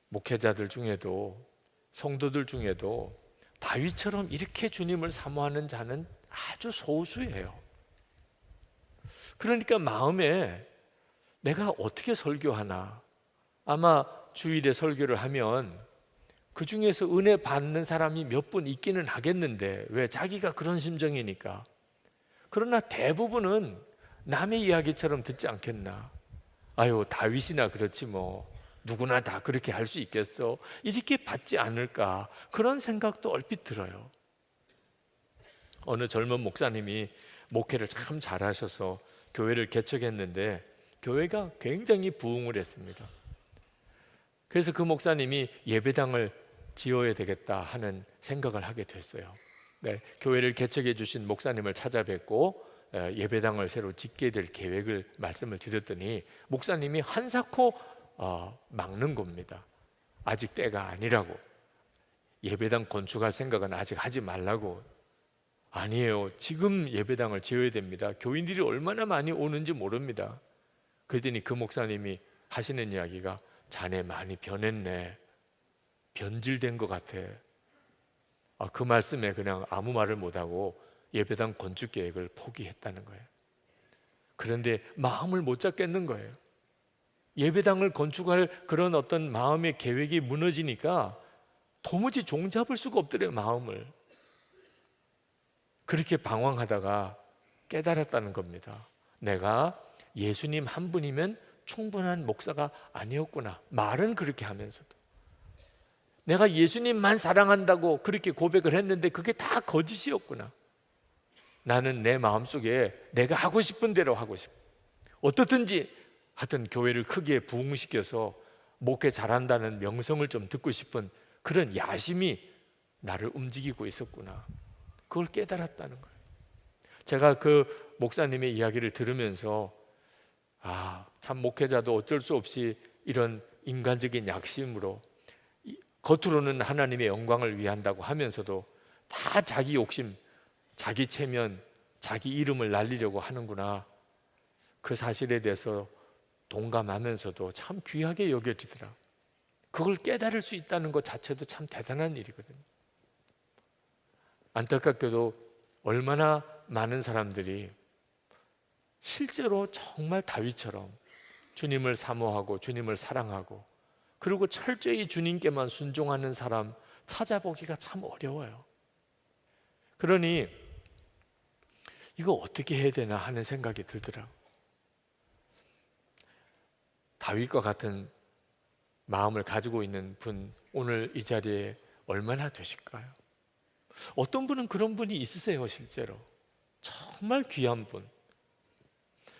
목회자들 중에도, 성도들 중에도 다윗처럼 이렇게 주님을 사모하는 자는 아주 소수예요. 그러니까 마음에 내가 어떻게 설교하나, 아마 주일에 설교를 하면 그 중에서 은혜 받는 사람이 몇 분 있기는 하겠는데, 왜? 자기가 그런 심정이니까. 그러나 대부분은 남의 이야기처럼 듣지 않겠나. 아유, 다윗이나 그렇지 뭐 누구나 다 그렇게 할 수 있겠어, 이렇게 받지 않을까, 그런 생각도 얼핏 들어요. 어느 젊은 목사님이 목회를 참 잘하셔서 교회를 개척했는데 교회가 굉장히 부흥을 했습니다. 그래서 그 목사님이 예배당을 지어야 되겠다 하는 생각을 하게 됐어요. 네, 교회를 개척해 주신 목사님을 찾아뵙고 예배당을 새로 짓게 될 계획을 말씀을 드렸더니 목사님이 한사코 막는 겁니다. 아직 때가 아니라고, 예배당 건축할 생각은 아직 하지 말라고. 아니에요, 지금 예배당을 지어야 됩니다. 교인들이 얼마나 많이 오는지 모릅니다. 그랬더니 그 목사님이 하시는 이야기가, 자네 많이 변했네, 변질된 것 같아. 그 말씀에 그냥 아무 말을 못하고 예배당 건축 계획을 포기했다는 거예요. 그런데 마음을 못 잡겠는 거예요. 예배당을 건축할 그런 어떤 마음의 계획이 무너지니까 도무지 종잡을 수가 없더래요, 마음을. 그렇게 방황하다가 깨달았다는 겁니다. 내가 예수님 한 분이면 충분한 목사가 아니었구나. 말은 그렇게 하면서도 내가 예수님만 사랑한다고 그렇게 고백을 했는데 그게 다 거짓이었구나. 나는 내 마음속에 내가 하고 싶은 대로 하고 싶어, 어떻든지 하여튼 교회를 크게 부흥시켜서 목회 잘한다는 명성을 좀 듣고 싶은 그런 야심이 나를 움직이고 있었구나. 그걸 깨달았다는 거예요. 제가 그 목사님의 이야기를 들으면서 참 목회자도 어쩔 수 없이 이런 인간적인 약심으로 겉으로는 하나님의 영광을 위한다고 하면서도 다 자기 욕심, 자기 체면, 자기 이름을 날리려고 하는구나, 그 사실에 대해서 동감하면서도 참 귀하게 여겨지더라. 그걸 깨달을 수 있다는 것 자체도 참 대단한 일이거든요. 안타깝게도 얼마나 많은 사람들이 실제로 정말 다윗처럼 주님을 사모하고 주님을 사랑하고 그리고 철저히 주님께만 순종하는 사람 찾아보기가 참 어려워요. 그러니 이거 어떻게 해야 되나 하는 생각이 들더라고요. 다윗과 같은 마음을 가지고 있는 분 오늘 이 자리에 얼마나 되실까요? 어떤 분은 그런 분이 있으세요. 실제로 정말 귀한 분.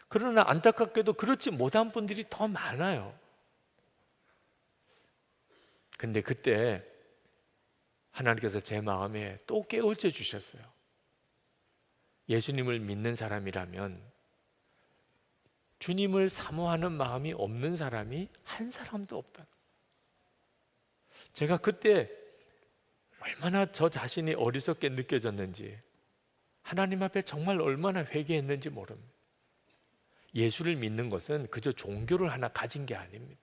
그러나 안타깝게도 그렇지 못한 분들이 더 많아요. 근데 그때 하나님께서 제 마음에 또 깨우쳐 주셨어요. 예수님을 믿는 사람이라면 주님을 사모하는 마음이 없는 사람이 한 사람도 없다. 제가 그때 얼마나 저 자신이 어리석게 느껴졌는지, 하나님 앞에 정말 얼마나 회개했는지 모릅니다. 예수를 믿는 것은 그저 종교를 하나 가진 게 아닙니다.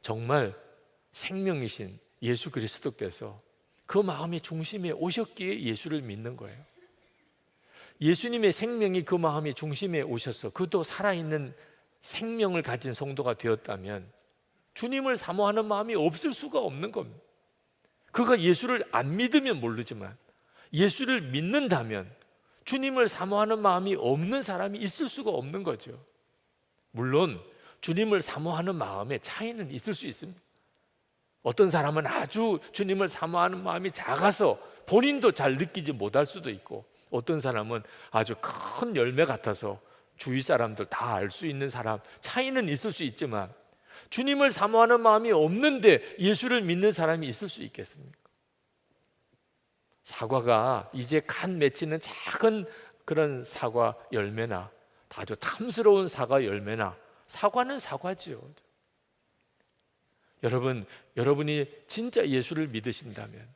정말 생명이신 예수 그리스도께서 그 마음의 중심에 오셨기에 예수를 믿는 거예요. 예수님의 생명이 그 마음의 중심에 오셔서 그도 살아있는 생명을 가진 성도가 되었다면 주님을 사모하는 마음이 없을 수가 없는 겁니다. 그가 예수를 안 믿으면 모르지만 예수를 믿는다면 주님을 사모하는 마음이 없는 사람이 있을 수가 없는 거죠. 물론 주님을 사모하는 마음에 차이는 있을 수 있습니다. 어떤 사람은 아주 주님을 사모하는 마음이 작아서 본인도 잘 느끼지 못할 수도 있고, 어떤 사람은 아주 큰 열매 같아서 주위 사람들 다 알 수 있는 사람, 차이는 있을 수 있지만 주님을 사모하는 마음이 없는데 예수를 믿는 사람이 있을 수 있겠습니까? 사과가 이제 간 맺히는 작은 그런 사과 열매나 아주 탐스러운 사과 열매나 사과는 사과지요. 여러분이 진짜 예수를 믿으신다면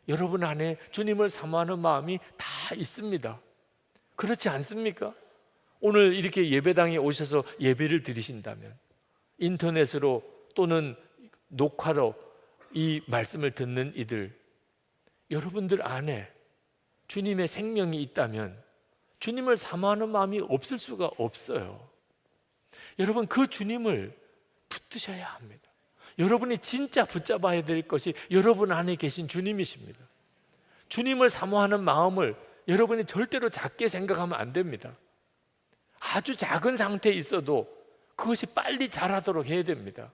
여러분 안에 주님을 사모하는 마음이 다 있습니다. 그렇지 않습니까? 오늘 이렇게 예배당에 오셔서 예배를 드리신다면, 인터넷으로 또는 녹화로 이 말씀을 듣는 이들, 여러분들 안에 주님의 생명이 있다면 주님을 사모하는 마음이 없을 수가 없어요. 여러분, 그 주님을 붙드셔야 합니다. 여러분이 진짜 붙잡아야 될 것이 여러분 안에 계신 주님이십니다. 주님을 사모하는 마음을 여러분이 절대로 작게 생각하면 안 됩니다. 아주 작은 상태에 있어도 그것이 빨리 자라도록 해야 됩니다.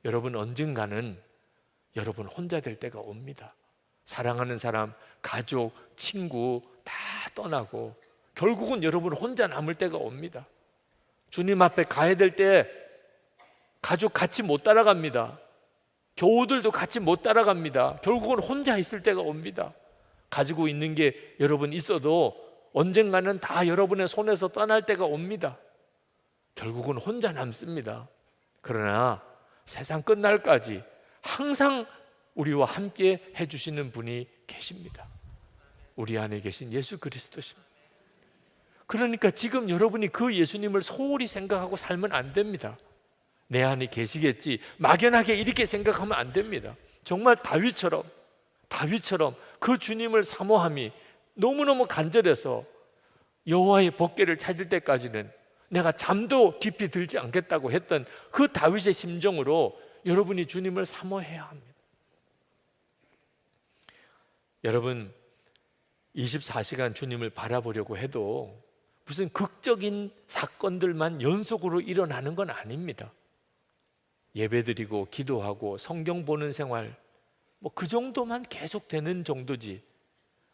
여러분, 언젠가는 여러분 혼자 될 때가 옵니다. 사랑하는 사람, 가족, 친구 다 떠나고 결국은 여러분 혼자 남을 때가 옵니다. 주님 앞에 가야 될 때 가족 같이 못 따라갑니다. 교우들도 같이 못 따라갑니다. 결국은 혼자 있을 때가 옵니다. 가지고 있는 게 여러분 있어도 언젠가는 다 여러분의 손에서 떠날 때가 옵니다. 결국은 혼자 남습니다. 그러나 세상 끝날까지 항상 우리와 함께 해주시는 분이 계십니다. 우리 안에 계신 예수 그리스도십니다. 그러니까 지금 여러분이 그 예수님을 소홀히 생각하고 살면 안 됩니다. 내 안에 계시겠지 막연하게 이렇게 생각하면 안 됩니다. 정말 다윗처럼 그 주님을 사모함이 너무너무 간절해서 여호와의 법궤를 찾을 때까지는 내가 잠도 깊이 들지 않겠다고 했던 그 다윗의 심정으로 여러분이 주님을 사모해야 합니다. 여러분, 24시간 주님을 바라보려고 해도 무슨 극적인 사건들만 연속으로 일어나는 건 아닙니다. 예배드리고 기도하고 성경 보는 생활, 그 정도만 계속되는 정도지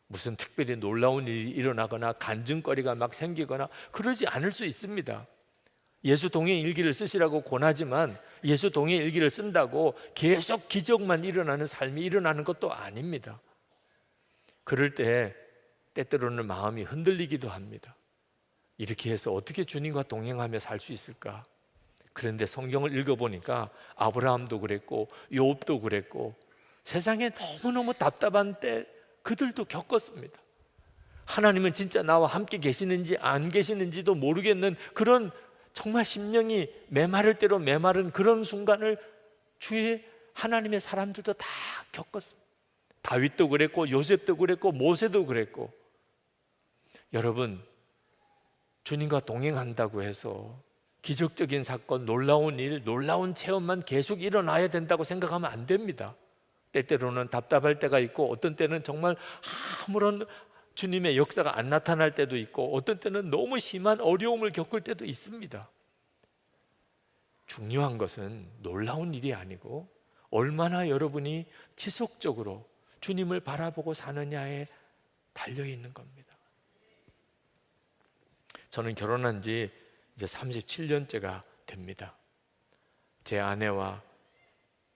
무슨 특별히 놀라운 일이 일어나거나 간증거리가 막 생기거나 그러지 않을 수 있습니다. 예수 동행 일기를 쓰시라고 권하지만 예수 동행 일기를 쓴다고 계속 기적만 일어나는 삶이 일어나는 것도 아닙니다. 그럴 때 때때로는 마음이 흔들리기도 합니다. 이렇게 해서 어떻게 주님과 동행하며 살 수 있을까? 그런데 성경을 읽어보니까 아브라함도 그랬고 욥도 그랬고 세상에 너무너무 답답한 때 그들도 겪었습니다. 하나님은 진짜 나와 함께 계시는지 안 계시는지도 모르겠는 그런 정말 심령이 메마를 대로 메마른 그런 순간을 주의 하나님의 사람들도 다 겪었습니다. 다윗도 그랬고 요셉도 그랬고 모세도 그랬고. 여러분, 주님과 동행한다고 해서 기적적인 사건, 놀라운 일, 놀라운 체험만 계속 일어나야 된다고 생각하면 안 됩니다. 때때로는 답답할 때가 있고, 어떤 때는 정말 아무런 주님의 역사가 안 나타날 때도 있고, 어떤 때는 너무 심한 어려움을 겪을 때도 있습니다. 중요한 것은 놀라운 일이 아니고 얼마나 여러분이 지속적으로 주님을 바라보고 사느냐에 달려 있는 겁니다. 저는 결혼한 지 이제 37년째가 됩니다. 제 아내와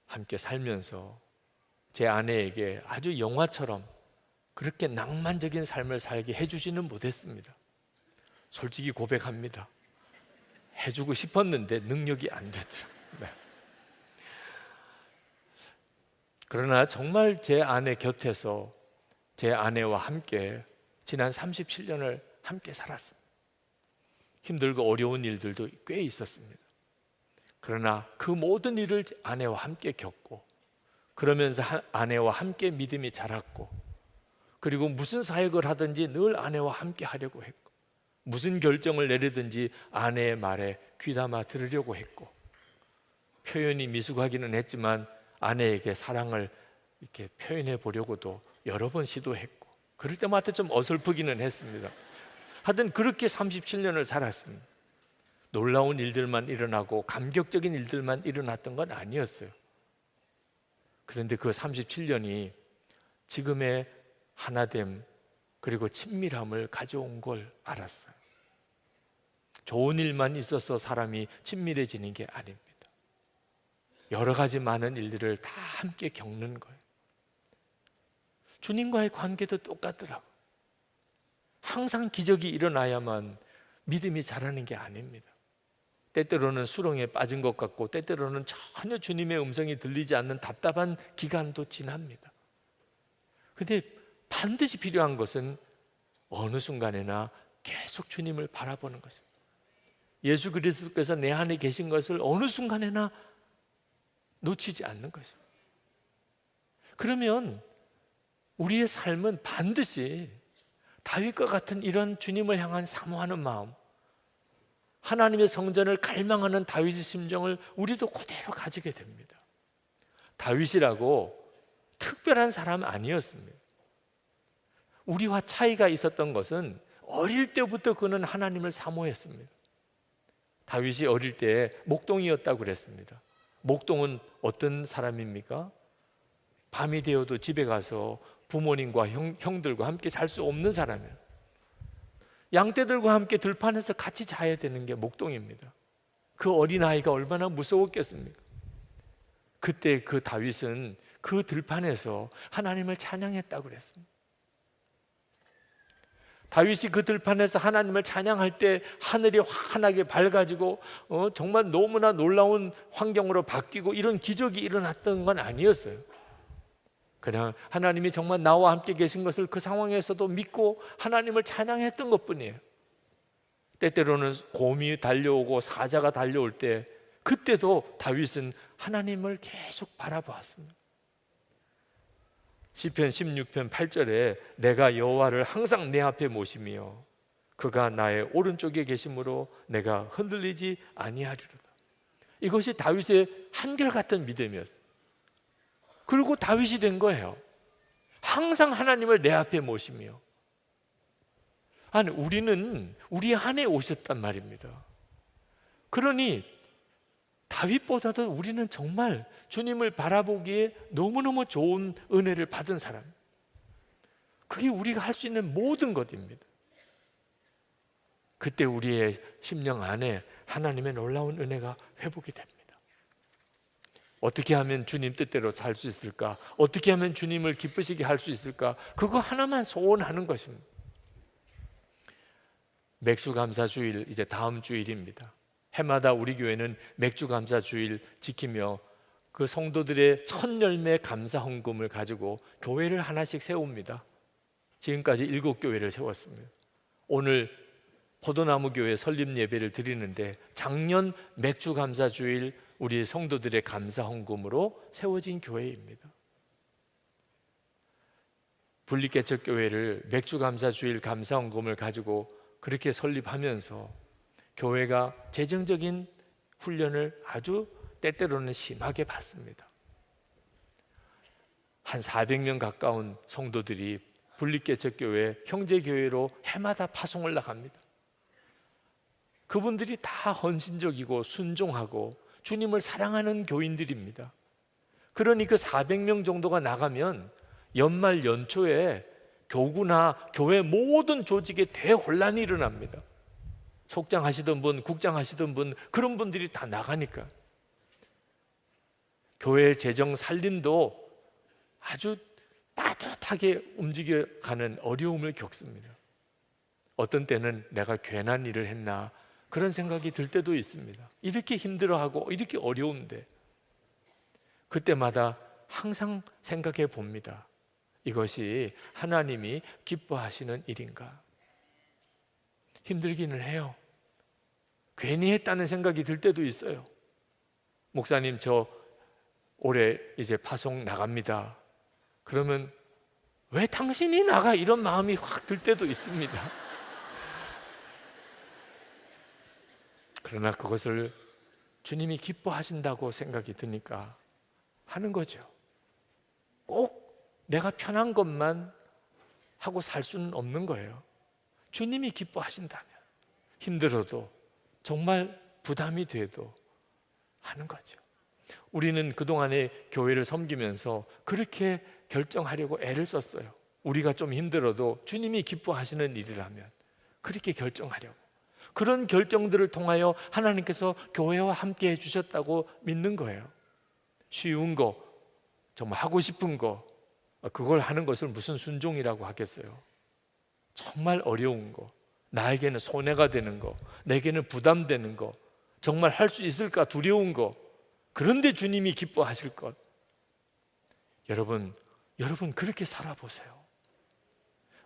함께 살면서 제 아내에게 아주 영화처럼 그렇게 낭만적인 삶을 살게 해주지는 못했습니다. 솔직히 고백합니다. 해주고 싶었는데 능력이 안 되더라고요. 네. 그러나 정말 제 아내 곁에서 제 아내와 함께 지난 37년을 함께 살았습니다. 힘들고 어려운 일들도 꽤 있었습니다. 그러나 그 모든 일을 아내와 함께 겪고, 그러면서 아내와 함께 믿음이 자랐고, 그리고 무슨 사역을 하든지 늘 아내와 함께 하려고 했고, 무슨 결정을 내리든지 아내의 말에 귀담아 들으려고 했고, 표현이 미숙하기는 했지만 아내에게 사랑을 이렇게 표현해 보려고도 여러 번 시도했고, 그럴 때마다 좀 어설프기는 했습니다. 하여튼 그렇게 37년을 살았습니다. 놀라운 일들만 일어나고 감격적인 일들만 일어났던 건 아니었어요. 그런데 그 37년이 지금의 하나됨 그리고 친밀함을 가져온 걸 알았어요. 좋은 일만 있어서 사람이 친밀해지는 게 아닙니다. 여러 가지 많은 일들을 다 함께 겪는 거예요. 주님과의 관계도 똑같더라고요. 항상 기적이 일어나야만 믿음이 자라는 게 아닙니다. 때때로는 수렁에 빠진 것 같고, 때때로는 전혀 주님의 음성이 들리지 않는 답답한 기간도 지납니다. 그런데 반드시 필요한 것은 어느 순간에나 계속 주님을 바라보는 것입니다. 예수 그리스도께서 내 안에 계신 것을 어느 순간에나 놓치지 않는 것입니다. 그러면 우리의 삶은 반드시 다윗과 같은 이런 주님을 향한 사모하는 마음, 하나님의 성전을 갈망하는 다윗의 심정을 우리도 그대로 가지게 됩니다. 다윗이라고 특별한 사람 아니었습니다. 우리와 차이가 있었던 것은 어릴 때부터 그는 하나님을 사모했습니다. 다윗이 어릴 때 목동이었다고 그랬습니다. 목동은 어떤 사람입니까? 밤이 되어도 집에 가서 부모님과 형들과 함께 잘 수 없는 사람이에요. 양떼들과 함께 들판에서 같이 자야 되는 게 목동입니다. 그 어린아이가 얼마나 무서웠겠습니까? 그때 그 다윗은 그 들판에서 하나님을 찬양했다고 그랬습니다. 다윗이 그 들판에서 하나님을 찬양할 때 하늘이 환하게 밝아지고 정말 너무나 놀라운 환경으로 바뀌고 이런 기적이 일어났던 건 아니었어요. 그냥 하나님이 정말 나와 함께 계신 것을 그 상황에서도 믿고 하나님을 찬양했던 것뿐이에요. 때때로는 곰이 달려오고 사자가 달려올 때, 그때도 다윗은 하나님을 계속 바라보았습니다. 시편 16편 8절에 내가 여호와를 항상 내 앞에 모시며 그가 나의 오른쪽에 계심으로 내가 흔들리지 아니하리로다. 이것이 다윗의 한결같은 믿음이었어요. 그리고 다윗이 된 거예요. 항상 하나님을 내 앞에 모시며. 아니, 우리는 우리 안에 오셨단 말입니다. 그러니 다윗보다도 우리는 정말 주님을 바라보기에 너무너무 좋은 은혜를 받은 사람. 그게 우리가 할 수 있는 모든 것입니다. 그때 우리의 심령 안에 하나님의 놀라운 은혜가 회복이 됩니다. 어떻게 하면 주님 뜻대로 살 수 있을까? 어떻게 하면 주님을 기쁘시게 할 수 있을까? 그거 하나만 소원하는 것입니다. 맥주감사주일 이제 다음 주일입니다. 해마다 우리 교회는 맥주감사주일 지키며 그 성도들의 첫 열매 감사 헌금을 가지고 교회를 하나씩 세웁니다. 지금까지 7교회를 세웠습니다. 오늘 포도나무 교회 설립 예배를 드리는데 작년 맥주감사주일 우리 성도들의 감사 헌금으로 세워진 교회입니다. 분리개척교회를 맥주감사주일 감사헌금을 가지고 그렇게 설립하면서 교회가 재정적인 훈련을 아주 때때로는 심하게 받습니다. 한 400명 가까운 성도들이 분리개척교회 형제교회로 해마다 파송을 나갑니다. 그분들이 다 헌신적이고 순종하고 주님을 사랑하는 교인들입니다. 그러니 그 400명 정도가 나가면 연말 연초에 교구나 교회 모든 조직에 대혼란이 일어납니다. 속장하시던 분, 국장하시던 분, 그런 분들이 다 나가니까 교회 재정 살림도 아주 빠듯하게 움직여가는 어려움을 겪습니다. 어떤 때는 내가 괜한 일을 했나 그런 생각이 들 때도 있습니다. 이렇게 힘들어하고 이렇게 어려운데 그때마다 항상 생각해 봅니다. 이것이 하나님이 기뻐하시는 일인가? 힘들기는 해요. 괜히 했다는 생각이 들 때도 있어요. 목사님, 저 올해 이제 파송 나갑니다. 그러면 왜 당신이 나가? 이런 마음이 확 들 때도 있습니다. 그러나 그것을 주님이 기뻐하신다고 생각이 드니까 하는 거죠. 꼭 내가 편한 것만 하고 살 수는 없는 거예요. 주님이 기뻐하신다면 힘들어도 정말 부담이 돼도 하는 거죠. 우리는 그동안에 교회를 섬기면서 그렇게 결정하려고 애를 썼어요. 우리가 좀 힘들어도 주님이 기뻐하시는 일이라면 그렇게 결정하려고. 그런 결정들을 통하여 하나님께서 교회와 함께 해주셨다고 믿는 거예요. 쉬운 거, 정말 하고 싶은 거, 그걸 하는 것을 무슨 순종이라고 하겠어요? 정말 어려운 거, 나에게는 손해가 되는 거, 내게는 부담되는 거, 정말 할 수 있을까 두려운 거, 그런데 주님이 기뻐하실 것. 여러분 그렇게 살아보세요.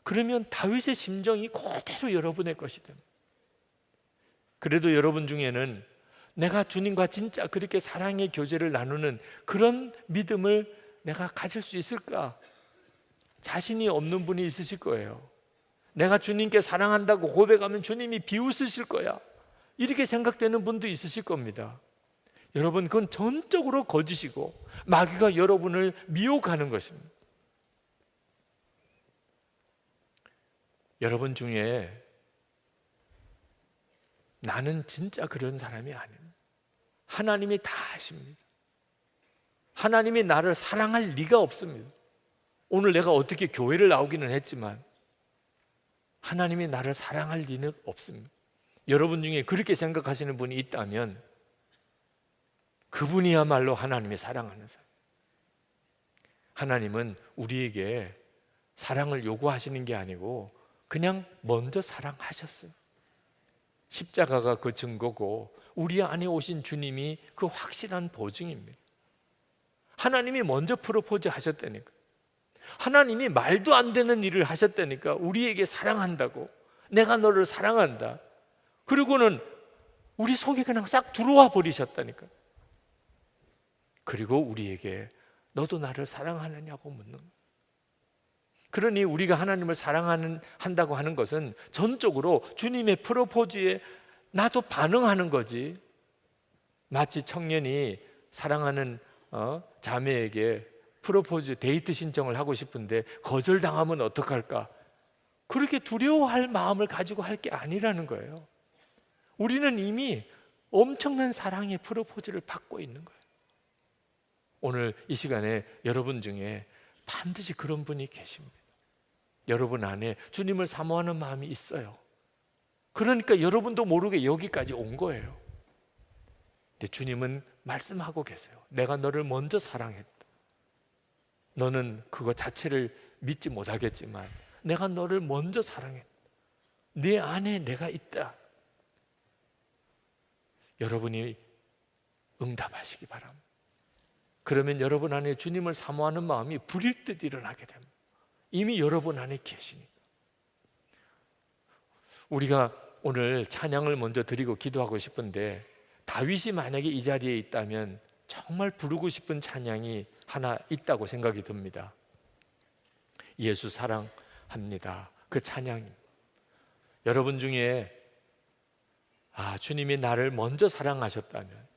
그러면 다윗의 심정이 그대로 여러분의 것이 됩니다. 그래도 여러분 중에는 내가 주님과 진짜 그렇게 사랑의 교제를 나누는 그런 믿음을 내가 가질 수 있을까? 자신이 없는 분이 있으실 거예요. 내가 주님께 사랑한다고 고백하면 주님이 비웃으실 거야. 이렇게 생각되는 분도 있으실 겁니다. 여러분, 그건 전적으로 거짓이고 마귀가 여러분을 미혹하는 것입니다. 여러분 중에 나는 진짜 그런 사람이 아닙니다. 하나님이 다 아십니다. 하나님이 나를 사랑할 리가 없습니다. 오늘 내가 어떻게 교회를 나오기는 했지만 하나님이 나를 사랑할 리는 없습니다. 여러분 중에 그렇게 생각하시는 분이 있다면 그분이야말로 하나님이 사랑하는 사람. 하나님은 우리에게 사랑을 요구하시는 게 아니고 그냥 먼저 사랑하셨어요. 십자가가 그 증거고 우리 안에 오신 주님이 그 확실한 보증입니다. 하나님이 먼저 프로포즈 하셨다니까. 하나님이 말도 안 되는 일을 하셨다니까. 우리에게 사랑한다고, 내가 너를 사랑한다. 그리고는 우리 속에 그냥 싹 들어와 버리셨다니까. 그리고 우리에게 너도 나를 사랑하느냐고 묻는 거예요. 그러니 우리가 하나님을 사랑한다고 하는 것은 전적으로 주님의 프로포즈에 나도 반응하는 거지. 마치 청년이 사랑하는 자매에게 프로포즈 데이트 신청을 하고 싶은데 거절당하면 어떡할까? 그렇게 두려워할 마음을 가지고 할 게 아니라는 거예요. 우리는 이미 엄청난 사랑의 프로포즈를 받고 있는 거예요. 오늘 이 시간에 여러분 중에 반드시 그런 분이 계십니다. 여러분 안에 주님을 사모하는 마음이 있어요. 그러니까 여러분도 모르게 여기까지 온 거예요. 근데 주님은 말씀하고 계세요. 내가 너를 먼저 사랑했다. 너는 그거 자체를 믿지 못하겠지만 내가 너를 먼저 사랑했다. 네 안에 내가 있다. 여러분이 응답하시기 바랍니다. 그러면 여러분 안에 주님을 사모하는 마음이 불일 듯 일어나게 됩니다. 이미 여러분 안에 계시니까. 우리가 오늘 찬양을 먼저 드리고 기도하고 싶은데 다윗이 만약에 이 자리에 있다면 정말 부르고 싶은 찬양이 하나 있다고 생각이 듭니다. 예수 사랑합니다. 그 찬양. 여러분 중에 주님이 나를 먼저 사랑하셨다면,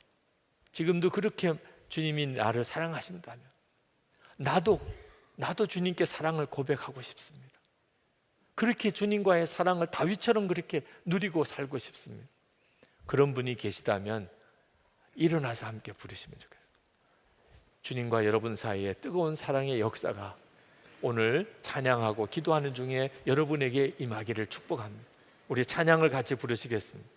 지금도 그렇게 주님이 나를 사랑하신다면 나도 주님께 사랑을 고백하고 싶습니다. 그렇게 주님과의 사랑을 다윗처럼 그렇게 누리고 살고 싶습니다. 그런 분이 계시다면 일어나서 함께 부르시면 좋겠어요. 주님과 여러분 사이에 뜨거운 사랑의 역사가 오늘 찬양하고 기도하는 중에 여러분에게 임하기를 축복합니다. 우리 찬양을 같이 부르시겠습니다.